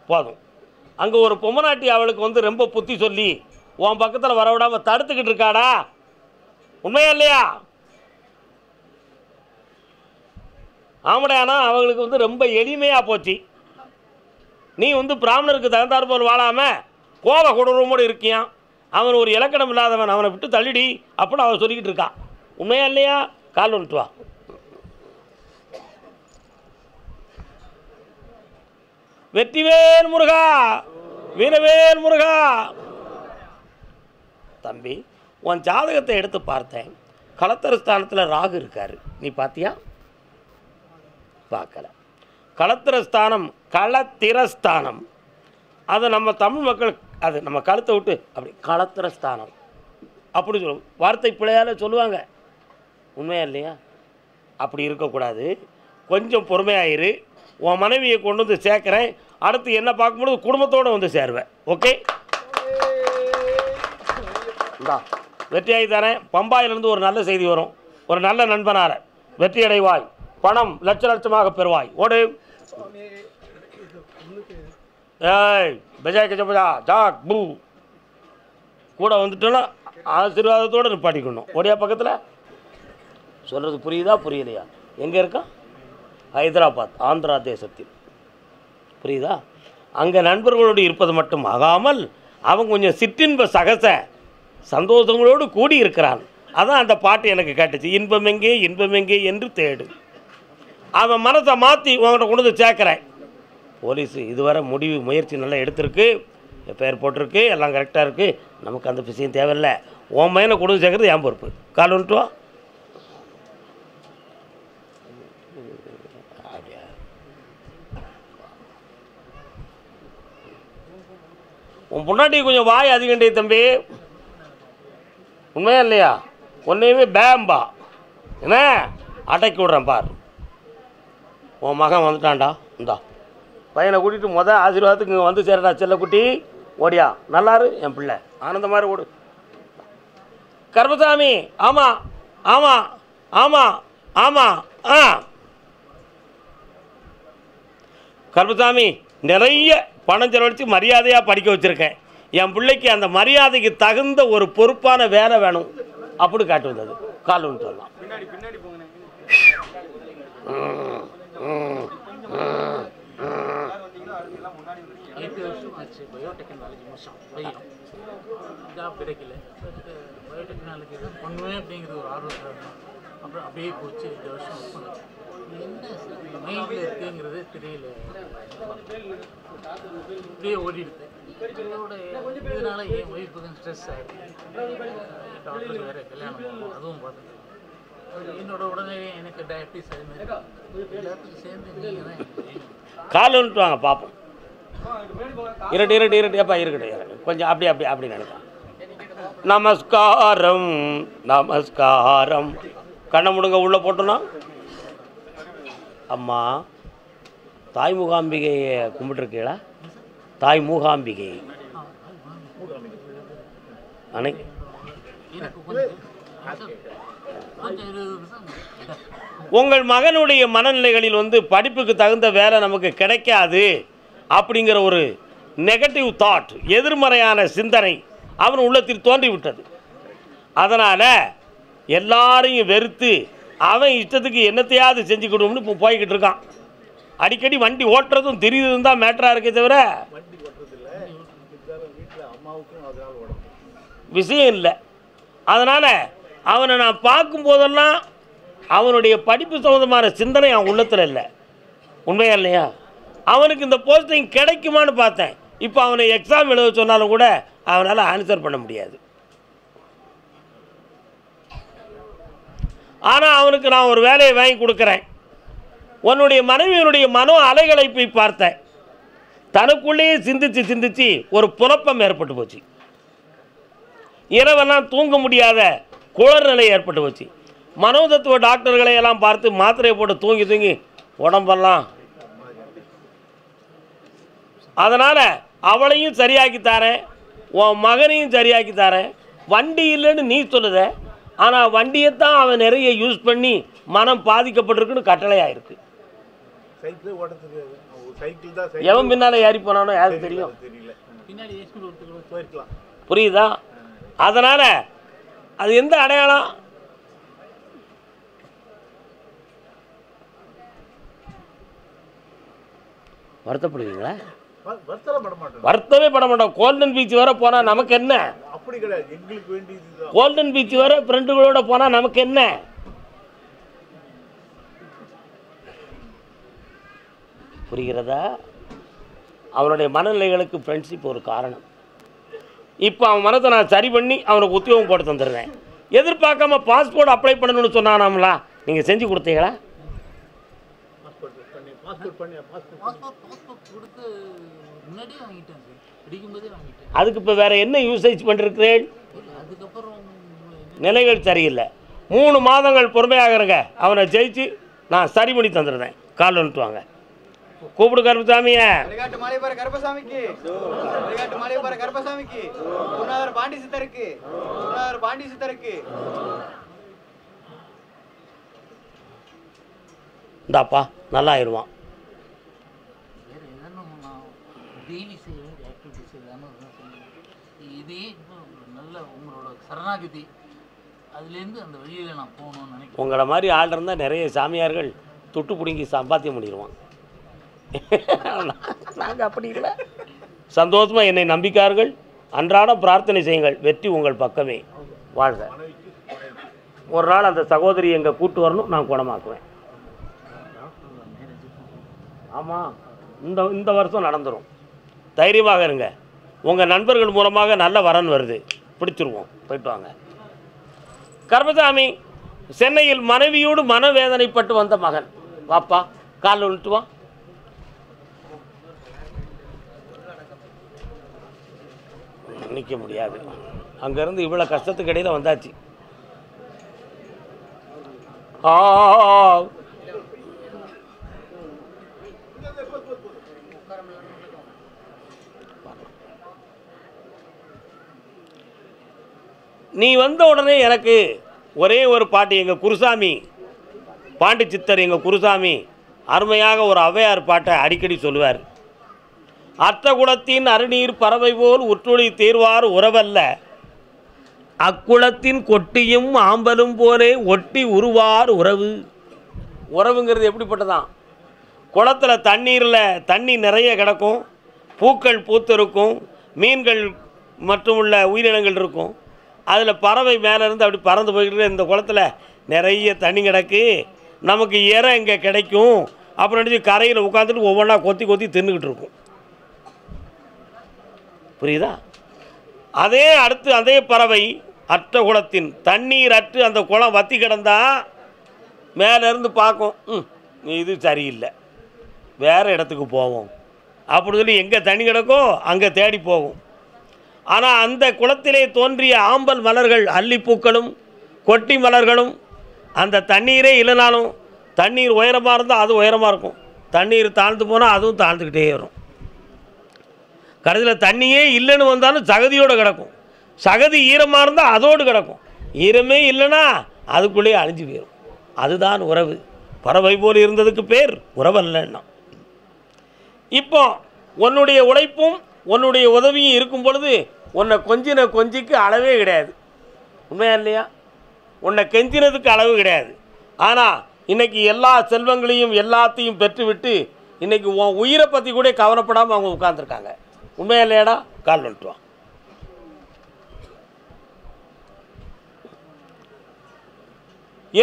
போதும். அங்கே ஒரு பொம்மநாட்டி அவளுக்கு ரொம்ப புத்தி சொல்லி உன் பக்கத்தில் வரவிடாமல் தடுத்துக்கிட்டு இருக்காடா. உண்மையா இல்லையா? ஆமாடையானா அவங்களுக்கு ரொம்ப எளிமையாக போச்சு. நீ பிராமணருக்கு தகுந்தாற் போல் வாழாமல் கோப கொடூரமோடு இருக்கியான். அவன் ஒரு இலக்கணம் இல்லாதவன், அவனை விட்டு தள்ளிடி அப்படின்னு அவன் சொல்லிக்கிட்டு இருக்கான். உண்மையா இல்லையா? கால் வந்துட்டு வா. வெற்றிவேல் முருகா, வீரவேல் முருகா. தம்பி உன் ஜாதகத்தை எடுத்து பார்த்தேன். களத்திர ஸ்தானத்தில் ராகு இருக்காரு, நீ பார்த்தியா? பார்க்கல. களத்திரஸ்தானம் களத்திரஸ்தானம், அதை நம்ம தமிழ் மக்கள் அது நம்ம கழுத்தை விட்டு அப்படி களத்திரஸ்தானம் அப்படி சொல்லுவோம். வார்த்தை பிள்ளையால் சொல்லுவாங்க. உண்மையா இல்லையா? அப்படி இருக்கக்கூடாது. கொஞ்சம் பொறுமையாயிரு. உன் மனைவியை கொண்டு சேர்க்குறேன். அடுத்து என்ன பார்க்கும்போது குடும்பத்தோடு சேருவேன். ஓகே? இந்தா வெற்றியாகி தரேன். பம்பாயிலிருந்து ஒரு நல்ல செய்தி வரும். ஒரு நல்ல நண்பனார வெற்றி அடைவாய், பணம் லட்ச லட்சமாக பெறுவாய். ஓடு. ஏய் பஜாய் கஜபஜா ஜாக் பூ கூட வந்துட்டோன்னா ஆசீர்வாதத்தோடு நிப்பாட்டிக்கணும். ஓடியா பக்கத்தில். சொல்கிறது புரியுதா புரியலையா? எங்கே இருக்கான்? ஹைதராபாத், ஆந்திரா தேசத்தில். புரியுதா? அங்கே நண்பர்களோடு இருப்பது மட்டும் ஆகாமல் அவன் கொஞ்சம் சிற்றின்ப சகச சந்தோஷங்களோடு கூடி இருக்கிறான். அதான் அந்த பாட்டு எனக்கு கேட்டுச்சு. இன்பம் எங்கே என்று தேடு. அவன் மனசை மாற்றி உங்கள்கிட்ட கொண்டு வந்து சேர்க்குறேன். போலீஸு இதுவரை முயற்சி நல்லா எடுத்திருக்கு, பேர் போட்டிருக்கு, எல்லாம் கரெக்டாக இருக்குது. நமக்கு அந்த விஷயம் தேவையில்லை. உன் மையனை கொண்டு வந்து சேர்க்குறது என் பொறுப்பு. கால் வந்துட்டுவா. உன் பொண்டாட்டி கொஞ்சம் வாய் அதிகண்டே தம்பி. உண்மையா இல்லையா? உன்னையுமே பேம்பா என்ன அடக்கி விட்றேன் பார். உன் மகன் வந்துட்டான்டா. இந்தா பையனை கூட்டிகிட்டு ஆசீர்வாதத்துக்கு இங்கே வந்து சேரடா செல்லக்குட்டி. ஓடியா நல்லாரு என் பிள்ளை. ஆனந்த மாதிரி ஓடு. கருப்பசாமி. ஆமாம் ஆமாம் ஆமாம் ஆமாம். ஆ கருப்பசாமி, நிறைய பணம் செலவழித்து மரியாதையாக படிக்க வச்சுருக்கேன். என் பிள்ளைக்கு அந்த மரியாதைக்கு தகுந்த ஒரு பொறுப்பான வேலை வேணும். அப்படி காட்டு வந்தது. கால் ஒன்று சொல்லலாம். பயோடெக்னாலஜி தான் பண்ணுவேன் அப்படிங்கிறது ஒரு ஆர்வத்தில் அப்புறம் அப்படியே போச்சு. இந்த வருஷம் ஒர்க் பண்ணேன். என்ன மைண்டில் இருக்குங்கிறது தெரியல, அப்படியே ஓடிடுது. இதனால என் ஒய்ஃபுக்கு ஸ்ட்ரெஸ் ஆகிடுது. டாக்டருக்கு வேறு கல்யாணம் பண்ணணும், அதுவும் பார்த்துட்டு என்னோட உடனே எனக்கு டயபிட்டிஸ் அது மாதிரி எல்லாத்துக்கும் சேர்ந்து நீங்கள் தான் கால் வந்துட்டு வாங்க பார்ப்போம். இருட்டு இருக்கட்டும் கொஞ்சம் அப்படி நினைக்கலாம். நமஸ்காரம் நமஸ்காரம். கண்ணை முடுங்க உள்ளே போட்டோன்னா. அம்மா தாய் மூகாம்பிகையை கும்பிட்டுருக்கீங்களா? தாய் மூகாம்பிகை அனை உங்கள் மகனுடைய மனநிலைகளில் படிப்புக்கு தகுந்த வேலை நமக்கு கிடைக்காது அப்படிங்கிற ஒரு நெகட்டிவ் தாட், எதிர்மறையான சிந்தனை அவன் உள்ளத்தில் தோன்றிவிட்டது. அதனால் எல்லாரையும் வெறுத்து அவன் இஷ்டத்துக்கு என்னத்தையாவது செஞ்சு கொடுன்னு இப்போ போய்கிட்டு இருக்கான். அடிக்கடி வண்டி ஓட்டுறதும் தெரியுதுன்னு தான் மேட்டராக இருக்கே தவிர விஷயம் இல்லை. அதனால் அவனை நான் பார்க்கும்போதெல்லாம் அவனுடைய படிப்பு சம்மந்தமான சிந்தனை அவன் உள்ளத்தில் இல்லை. உண்மையா இல்லையா? அவனுக்கு இந்த போஸ்டிங் கிடைக்குமான்னு பார்த்தேன். இப்போ அவனை எக்ஸாம் எழுத சொன்னாலும் கூட அவனால் ஆன்சர் பண்ண முடியாது. ஆனால் அவனுக்கு நான் ஒரு வேலையை வாங்கி கொடுக்குறேன். உன்னுடைய மனைவியினுடைய மனோ அலைகளை போய் பார்த்தேன். தனக்குள்ளேயே சிந்திச்சு ஒரு புலப்பம் ஏற்பட்டு போச்சு. இரவெல்லாம் தூங்க முடியாத குளர் நிலை ஏற்பட்டு போச்சு. மனோதத்துவ டாக்டர்களை எல்லாம் பார்த்து மாத்திரையை போட்டு தூங்கி உடம்பெல்லாம். அதனால் அவளையும் சரியாக்கி தரேன், உன் மகனையும் சரியாக்கி தரேன். வண்டி இல்லைன்னு நீ சொல்லுத, ஆனால் வண்டியைத்தான் அவன் நிறைய யூஸ் பண்ணி மனம் பாதிக்கப்பட்டிருக்குன்னு கட்டளையாக இருக்குது. எவன் பின்னால் ஏறி போனானோ யாருக்கு தெரியும்? புரியுதா? அதனால் அது எந்த அடையாளம்? வருத்தப்படுவீங்களா? வருத்தமே பட மாட்டோம். கோல்டன் பீச் வர போனால் நமக்கு என்ன? அப்படி கிடையாது, எங்களுக்கு வேண்டியது. கோல்டன் பீச் வர ஃப்ரெண்டுகளோட போனால் நமக்கு என்ன? புரிகிறதா? அவனுடைய மனநிலைகளுக்கு ஃப்ரெண்ட்ஷிப் ஒரு காரணம். இப்போ அவன் மனத்தை நான் சரி பண்ணி அவனுக்கு உத்தியோகம் போட்டு தந்துடுறேன். எதிர்பார்க்காம பாஸ்போர்ட் அப்ளை பண்ணணும்னு சொன்னானாம்ல, நீங்கள் செஞ்சு கொடுத்தீங்களா? அதுக்கு இப்போ வேறு என்ன யூசேஜ் பண்ணிருக்கிறேன்? நிலைகள் சரியில்லை. 3 மாதங்கள் பொறுமையாக இருங்க, அவனை ஜெயிச்சு நான் சரி பண்ணி தந்துடுறேன். கால் வந்துட்டு வாங்க. கூப்பிடு கருப்பசாமிய. வழிகாட்டு மாலையப்பர் கருப்பசாமிக்கு, வழிகாட்டு மாலையப்பர் கருப்பசாமிக்கு, குருநாதர் பாண்டி சித்தருக்கு, குருநாதர் பாண்டி சித்தருக்கு. இந்தாப்பா நல்லா ஆயிடுவான். வேறு எதனும் நான் டெய்லி செய்ய வேண்டிய ஆக்டிவிட்டிஸ் எதானு இதே நல்ல உங்களோட சரணாகதி அதுலேருந்து அந்த வழியில் நான் போகணும்னு நினைக்கிறேன். உங்களை மாதிரி ஆள் இருந்தால் நிறைய சாமியார்கள் துட்டு பிடுங்கி சம்பாத்தியம் பண்ணிடுவான். நாங்கள் அப்படி இல்லை. சந்தோஷமாக என்னை நம்பிக்கார்கள், அன்றாடம் பிரார்த்தனை செய்யுங்கள், வெற்றி உங்கள் பக்கமே. வாழ்க. ஒரு நாள் அந்த சகோதரி எங்கள் கூட்டு வரணும், நான் குணமாக்குவேன். ஆமாம், இந்த வருஷம் நடந்துடும். தைரியமாக இருங்க. உங்கள் நண்பர்கள் மூலமாக நல்ல வரன் வருது, பிடிச்சிருவோம். போயிட்டு வாங்க. கருப்பசாமி சென்னையில் மனைவியோடு மனவேதனைப்பட்டு வந்த மகன். வாப்பா, காலில் விட்டு வா. நிற்க முடியாது. அங்கேருந்து இவ்வளோ கஷ்டத்துக்கு இடையில் வந்தாச்சு. நீ வந்த உடனே எனக்கு ஒரே ஒரு பாட்டு, எங்கள் குருசாமி பாண்டி சித்தர், எங்கள் குருசாமி அருமையாக ஒரு ஔவையார் பாட்டை அடிக்கடி சொல்லுவார். அற்ற குலத்தின் அருநீர் பறவை போல் உற்றுளி தீர்வார் உறவல்ல, அக்குளத்தின் கொட்டியும் ஆம்பலும் போலே ஒட்டி உருவார் உறவு. உறவுங்கிறது எப்படிப்பட்டதான்? குளத்தில் தண்ணி நிறைய கிடக்கும், பூக்கள் பூத்திருக்கும், மீன்கள் மற்றும் உள்ள உயிரினங்கள் இருக்கும். அதில் பறவை மேலேருந்து அப்படி பறந்து போய்கிட்டு, இந்த குளத்தில் நிறைய தண்ணி கிடக்கு, நமக்கு இறை இங்கே கிடைக்கும் அப்புறம் கரையில் உட்காந்துட்டு ஒவ்வொன்றா கொத்தி கொத்தி தின்னுக்கிட்டு இருக்கும். புரியுதா? அதே பறவை அற்ற குளத்தின் தண்ணீர் அற்று அந்த குளம் வற்றி கிடந்தா மேலேருந்து பார்க்கும், இது சரியில்லை, வேறு இடத்துக்கு போவோம் அப்படி சொல்லி எங்கே தண்ணி கிடக்கோ அங்கே தேடி போகும். ஆனால் அந்த குளத்திலே தோன்றிய ஆம்பல் மலர்கள், அல்லிப்பூக்களும் கொட்டி மலர்களும் அந்த தண்ணீரே இல்லைனாலும், தண்ணீர் உயரமாக இருந்தால் அது உயரமாக இருக்கும், தண்ணீர் தாழ்ந்து போனால் அதுவும் தாழ்ந்துக்கிட்டே வரும். கடைசியில் தண்ணியே இல்லைன்னு வந்தாலும் சகதியோடு கிடக்கும், சகதி ஈரமாக இருந்தால் அதோடு கிடக்கும், ஈரமே இல்லைன்னா அதுக்குள்ளேயே அழிஞ்சு போயிடும். அதுதான் உறவு. பறவை போல் இருந்ததுக்கு பேர் உறவல்லன்னா. இப்போ உன்னுடைய உழைப்பும் உன்னுடைய உதவியும் இருக்கும் பொழுது உன்னை கொஞ்சிக்கு அளவே கிடையாது. உண்மையா இல்லையா? உன்னை கெஞ்சினதுக்கு அளவு கிடையாது. ஆனால் இன்றைக்கி எல்லா செல்வங்களையும் எல்லாத்தையும் பெற்றுவிட்டு இன்றைக்கி உன் உயிரை பற்றி கூட கவலைப்படாமல் அவங்க உட்காந்துருக்காங்க. உண்மையா இல்லையாடா? கால் வந்துட்டுவான்.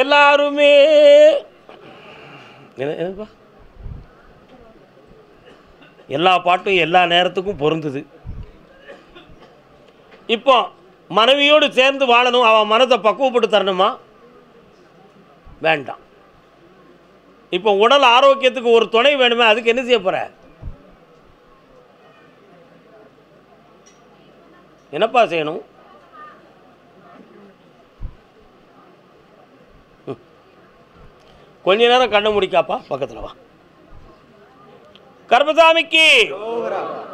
எல்லாருமே என்னப்பா, எல்லா பாட்டும் எல்லா நேரத்துக்கும் பொருந்துது. இப்போ மனைவியோடு சேர்ந்து வாழணும், அவன் மனதை பக்குவப்பட்டு தரணுமா? வேண்டாம். இப்போ உடல் ஆரோக்கியத்துக்கு ஒரு துணை வேணுமே, அதுக்கு என்ன செய்ய போற? என்னப்பா செய்யணும்? கொஞ்ச நேரம் கண்ணை முடிக்காப்பா, பக்கத்தில் வா. கருப்பசாமிக்கு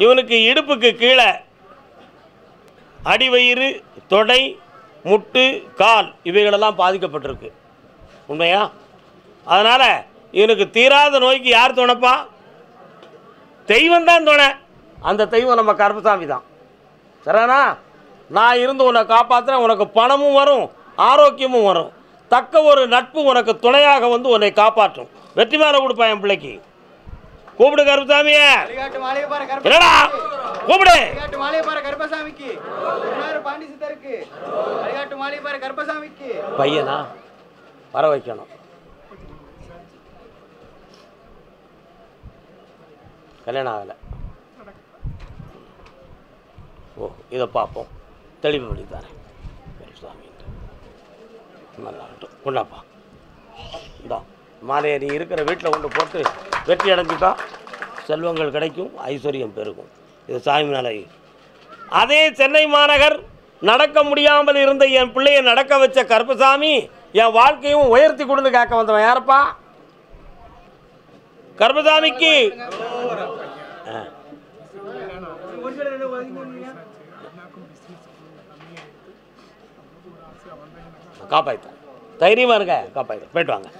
இவனுக்கு இடுப்புக்கு கீழே அடிவயிறு, தொடை, முட்டு, கால் இவைகளெல்லாம் பாதிக்கப்பட்டிருக்கு. உண்மையா? அதனால் இவனுக்கு தீராத நோய்க்கு யார் துணைப்பா? தெய்வம் தான் துணை. அந்த தெய்வம் நம்ம கருப்பசாமி தான். சரிண்ணா? நான் இருந்து உன்னை காப்பாற்றுறேன், உனக்கு பணமும் வரும், ஆரோக்கியமும் வரும், தக்க ஒரு நட்பு உனக்கு துணையாக வந்து உன்னை காப்பாற்றும். வெற்றி மேலே கொடுப்பேன் என் பிள்ளைக்கு. கூப்பிடு கருப்பசாமிய. என்னடா கூப்பிடு? பையனா வர வைக்கணும். கல்யாணம் ஆகலை. ஓ, இதை பார்ப்போம், தெளிவுபடி தரேன். கருப்பசாமி நல்லா இருக்கட்டும். கொண்டாப்பா, இந்தா மாலையை நீ இருக்கிற வீட்டில் கொண்டு போட்டு வெற்றி அடைஞ்சிட்டா செல்வங்கள் கிடைக்கும், ஐஸ்வர்யம் பெருகும். இது சாமி மேலே. அதே சென்னை மாநகர் நடக்க முடியாமல் இருந்த என் பிள்ளையை நடக்க வச்ச கருப்பசாமி என் வாழ்க்கையும் உயர்த்தி கொடுன்னு கேட்க வந்தவன் யாரப்பா? கருப்பசாமிக்கு காப்பாய்த்த தைரியமாக இருக்க காப்பாய்த்த போயிட்டு வாங்க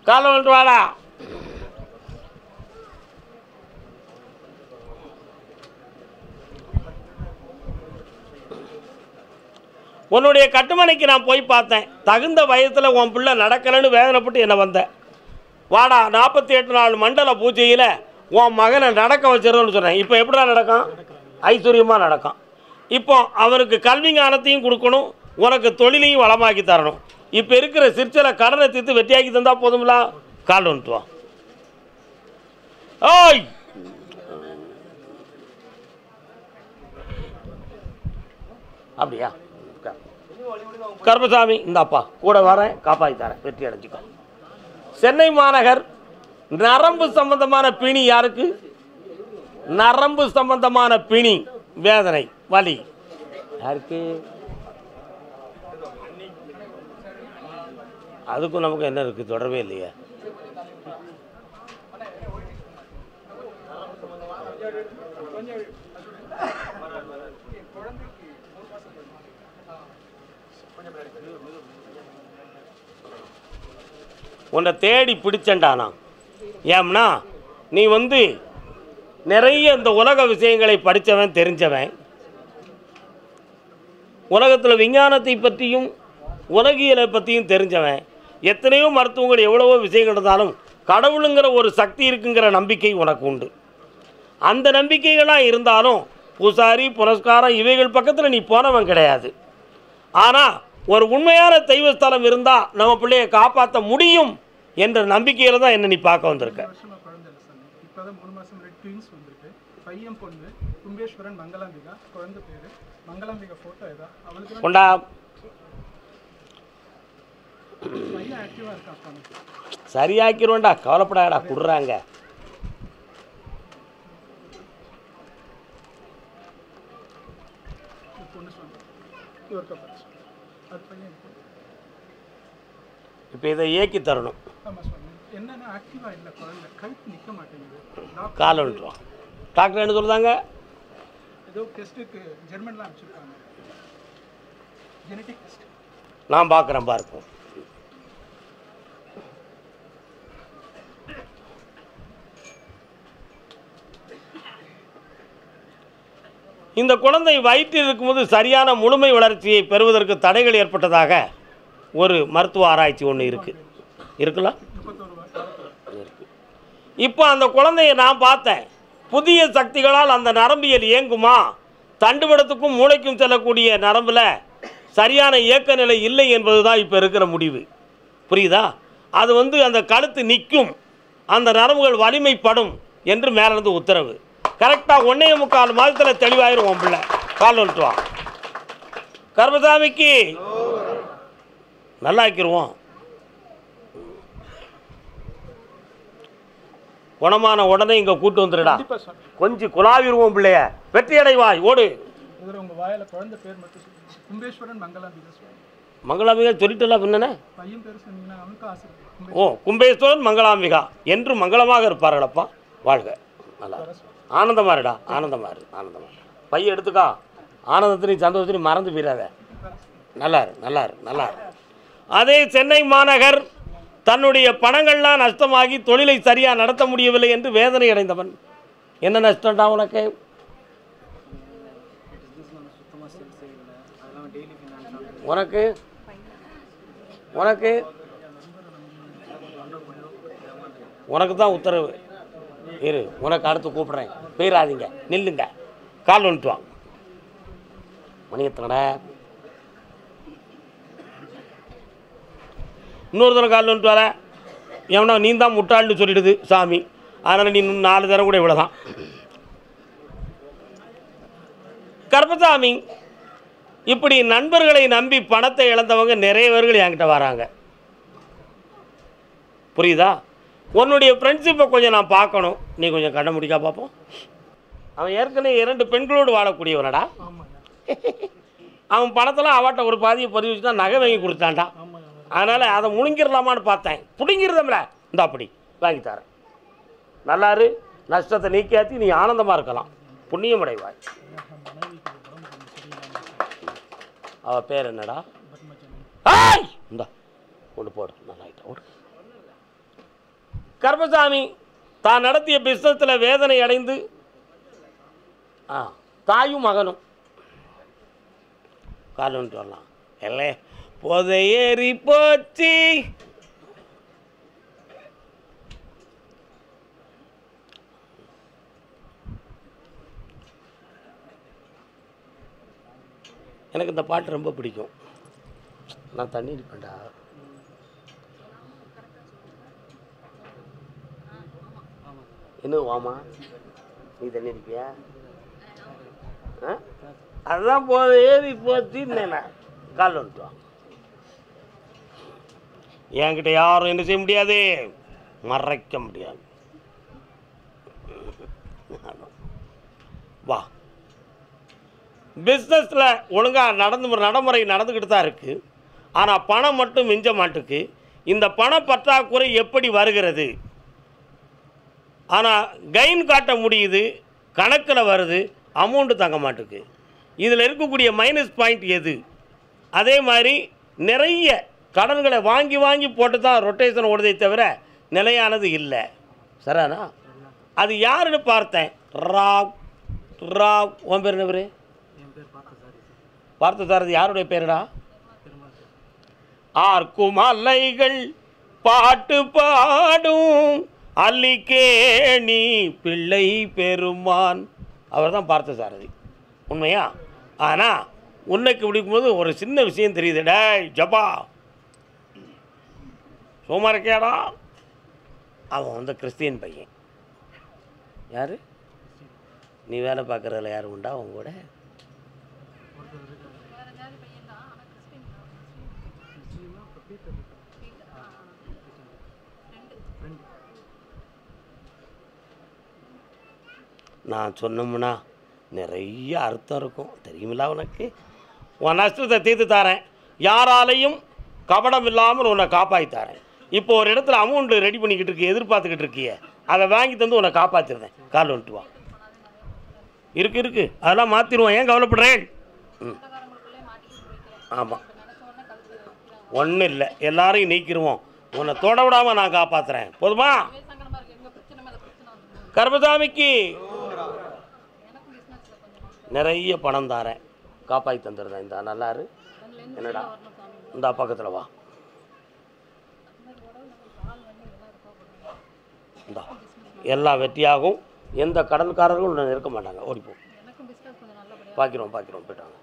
காலை வந்துட்டு வாடா. உன்னுடைய கட்டுமனைக்கு நான் போய் பார்த்தேன். தகுந்த வயதில் உன் பிள்ளை நடக்கலைன்னு வேதனைப்பட்டு என்ன வந்தேன். வாடா 48 நாள் மண்டல பூஜையில் உன் மகனை நடக்க வச்சிடணும்னு சொன்னேன். இப்போ எப்படிடா நடக்கும்? ஐஸ்வர்யமாக நடக்கும். இப்போ அவனுக்கு கல்வி ஞானத்தையும் கொடுக்கணும், உனக்கு தொழிலையும் வளமாக்கி தரணும். இப்போ இருக்கிற சிற்சில கடனை தீர்த்து வெட்டியாக்கி தந்தால் போதுங்களா? கால் வந்துட்டு வா. ஓய் அப்படியா? கருப்பசாமி இந்தாப்பா கூட வரேன், காப்பாற்றி தரேன், வெற்றி அடைஞ்சிக்கோ. சென்னை மாநகர் நரம்பு சம்பந்தமான பிணி யாருக்கு? நரம்பு சம்பந்தமான பிணி, வேதனை, வலி யாருக்கு? அதுக்கும் நமக்கு என்ன இருக்குது? தொடரவே இல்லையா? உன்னை தேடி பிடிச்சேன்டானா. ஏம்னா நீ நிறைய இந்த உலக விஷயங்களை படித்தவன், தெரிஞ்சவன். உலகத்தில் விஞ்ஞானத்தை பற்றியும் உலகியலை பற்றியும் தெரிஞ்சவன். எத்தனையோ மருத்துவங்கள் எவ்வளவோ விஷயங்கள் இருந்தாலும் கடவுளுங்கிற ஒரு சக்தி இருக்குங்கிற நம்பிக்கை உனக்கு உண்டு. அந்த நம்பிக்கைகளாக இருந்தாலும் பூசாரி புனஸ்காரம் இவைகள் பக்கத்தில் நீ போனவன் கிடையாது. ஆனால் ஒரு உண்மையான தெய்வஸ்தலம் இருந்தால் நம்ம பிள்ளையை காப்பாற்ற முடியும் என்ற நம்பிக்கையில் தான் என்ன நீ பார்க்க வந்திருக்க. இப்போதான் 3 மாதம் ட்வின்ஸ் வந்திருக்கு. பையன் பொண்ணு கும்பேஸ்வரன் மங்களாம்பிகா. குழந்தை பேர் மங்களாம்பிகா. ஃபோட்டோ ஏதா அவளுக்கு கொண்டா. பையன் ஆக்டிவாக இருக்கா? சரியாக்கிடுவோண்டா, கவலைப்படாடா, கொடுறாங்க. பொண்ணு சொன்னேன். அது பையன் இப்போ இதை இயக்கி தரணும். ஆமாம் சொன்னேன். என்னென்னா ஆக்டிவாக இல்லை குழந்தை, கழுத்து நிற்க மாட்டேங்குது. கால் வந்துடுவோம். டாக்டர் என்ன சொல்லுதாங்க? ஏதோ டெஸ்ட்டுக்கு ஜெர்மன்லாம் அனுப்பிச்சிருக்காங்க, ஜெனட்டிக் டெஸ்ட். நான் பார்க்குறேன், பார்ப்போம். இந்த குழந்தை வயிற்றில் இருக்கும்போது சரியான முழுமை வளர்ச்சியை பெறுவதற்கு தடைகள் ஏற்பட்டதாக ஒரு மருத்துவ ஆராய்ச்சி ஒன்று இருக்கலாம். இப்போ அந்த குழந்தையை நான் பார்த்தேன். புதிய சக்திகளால் அந்த நரம்பியல் இயங்குமா? தண்டுவடத்துக்கும் மூளைக்கும் செல்லக்கூடிய நரம்பில் சரியான இயக்க நிலை இல்லை என்பது தான் இப்போ இருக்கிற முடிவு. புரியுதா? அது அந்த கழுத்து நிற்கும், அந்த நரம்புகள் வலிமைப்படும் என்று மேலேருந்து உத்தரவு. கரெக்டாக 1.25 மாதத்தில் தெளிவாயிரும் உன் பிள்ளை. கால் வந்துட்டு வா. கருப்பசாமிக்கு நல்லா ஆக்கிடுவோம். குணமான உடனே இங்கே கூட்டு வந்துடுடா. கொஞ்சம் குழாவிடுவோம் பிள்ளைய. வெற்றி அடைவாய், ஓடு. உங்கள் வாயில் குழந்தை பேர் மட்டும் கும்பேஸ்வரன் மங்களாம்பிகா. மங்களாம்பிகா சொல்லிட்டுலாம் பின்னே பையன் பேர் சொன்னீங்கன்னா அவனுக்கு ஆசை. ஓ, கும்பேஸ்வரன் மங்களாம்பிகா என்று மங்களமாக இருப்பார்களப்பா. வாழ்க. நல்லா ஆனந்தமாக இருடா, ஆனந்தமாக இரு, ஆனந்தமாக இரு. பையன் எடுத்துக்கா. ஆனந்தத்திலையும் சந்தோஷத்திலையும் மறந்து போயிடாத. நல்லாரு, நல்லாரு, நல்லாரு. அதே சென்னை மாநகர் தன்னுடைய பணங்கள்லாம் நஷ்டமாகி தொழிலை சரியாக நடத்த முடியவில்லை என்று வேதனை அடைந்தவன். என்ன நஷ்டம்டா உனக்கு? உனக்கு உனக்கு உனக்கு தான் உத்தரவு. இரு, உனக்கு அடுத்து கூப்பிட்றேன். போயிடாதீங்க, நில்லுங்க. கால் வந்துட்டு வாங்க. மணியத்தனடா, இன்னொரு தடவை கால் வந்துட்டு வர. எவனா நீ தான் முட்டாள்னு சொல்லிடுது சாமி. அதனால் நீ 4 தடவை கூட இவ்வளோ தான். கருப்பசாமி, இப்படி நண்பர்களை நம்பி பணத்தை இழந்தவங்க நிறைய பேர்கள் என்கிட்ட வராங்க. புரியுதா? உன்னுடைய ஃப்ரெண்ட்ஷிப்பை கொஞ்சம் நான் பார்க்கணும். நீ கொஞ்சம் கண்ண முடிக்கா பார்ப்போம். அவன் ஏற்கனவே 2 பெண்களோடு வாழக்கூடியவனடா. அவன் பணத்தெல்லாம் அவட்ட ஒரு பாதியை பதிவு வச்சு தான் நகை வாங்கி கொடுத்தான்டா. அதனால் அதை முழுங்கிடலாமான்னு பார்த்தேன். பிடுங்கிருந்தம்ல இந்த அப்படி வாங்கி தரேன். நல்லாரு, நஷ்டத்தை நீக்கியாத்தி நீ ஆனந்தமாக இருக்கலாம், புண்ணியம் அடைவாய். அவள் பேர் என்னடா? இந்தா ஒன்று போடு, நல்லாயிட்டா ஓடு. கருப்பசாமி தான் நடத்திய பிஸ்னஸில் வேதனை அடைந்து தாயும் மகனும் காலன்ட்டு வரலாம். இல்லை புதையேறி போச்சு. எனக்கு இந்த பாட்டு ரொம்ப பிடிக்கும். நான் தண்ணி அடிப்பேன்டா. இன்னும் வாமா, நீ தண்ணி அடிப்பியா? அதுதான் போதை ஏறி போச்சுன்னு கால் வந்துட்டு வாங்க. என்கிட்ட யாரும் என்ன செய்ய முடியாது, மறைக்க முடியாது. வா, பிஸ்னஸில் ஒழுங்காக நடைமுறை நடந்துக்கிட்டு தான் இருக்குது. ஆனால் பணம் மட்டும் மிஞ்ச மாட்டுக்கு. இந்த பண பற்றாக்குறை எப்படி வருகிறது? ஆனால் கெயின் காட்ட முடியுது, கணக்கில் வருது, அமௌண்ட்டு தங்க மாட்டுக்கு. இதில் இருக்கக்கூடிய மைனஸ் பாயிண்ட் எது? அதே மாதிரி நிறைய கடன்களை வாங்கி வாங்கி போட்டு தான் ரொட்டேஷன் ஓடுதே தவிர நிலையானது இல்லை. சரிண்ணா? அது யாருன்னு பார்த்தேன். ராவ் உன் பேர் என்ன பேர்? பார்த்த சாரதி யாருடைய பேருடா? ஆர்க்கும் அலைகள் பாட்டு பாடும் அல்லிக்கேணி பிள்ளை பெருமான், அவர் தான் பார்த்த சாரதி. உண்மையா? ஆனால் உன்னைக்கு பிடிக்கும்போது ஒரு சின்ன விஷயம் தெரியுது. டேய் ஜபா, சும்மா இருக்கியாடா? அவன் வந்து கிறிஸ்டியன் பையன். யார்? நீ வேலை பார்க்குறதுல யார் உண்டா அவங்க கூட? நான் சொன்னோம்னா நிறைய அர்த்தம் இருக்கும், தெரியுமில்ல உனக்கு. உன் நஷ்டத்தை தீர்த்து தரேன், யாராலையும் கபடம் இல்லாமல் உன்னை காப்பாற்றி தரேன். இப்போ ஒரு இடத்துல அமௌண்ட்டு ரெடி பண்ணிக்கிட்டு இருக்கு, எதிர்பார்த்துக்கிட்டு இருக்கிய, அதை வாங்கி தந்து உன்னை காப்பாற்றிடுறேன். கால் வந்துட்டு வா. இருக்கு அதெல்லாம் மாற்றிடுவோம், ஏன் கவலைப்படுறேன்? ஆமாம், ஒன்றும் இல்லை, எல்லாரையும் நீக்கிடுவோம், உன்னை தொட விடாமல் நான் காப்பாற்றுறேன். போதுமா? கருப்பசாமிக்கு நிறைய பணம் தாரேன், காப்பாற்றி தந்துடுறேன். இந்த நல்லாரு என்னடா, இந்த பக்கத்தில் வா. இந்தா எல்லாம் வெற்றியாகும். எந்த கடன்காரர்களும் இருக்க மாட்டாங்க. ஓடிப்போம், பார்க்கிறோம் போயிட்டாங்க.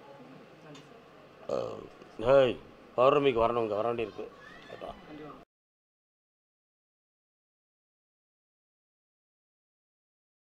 ஏய், பௌர்ணமிக்கு வரணும், இங்கே வர வேண்டியிருக்கு.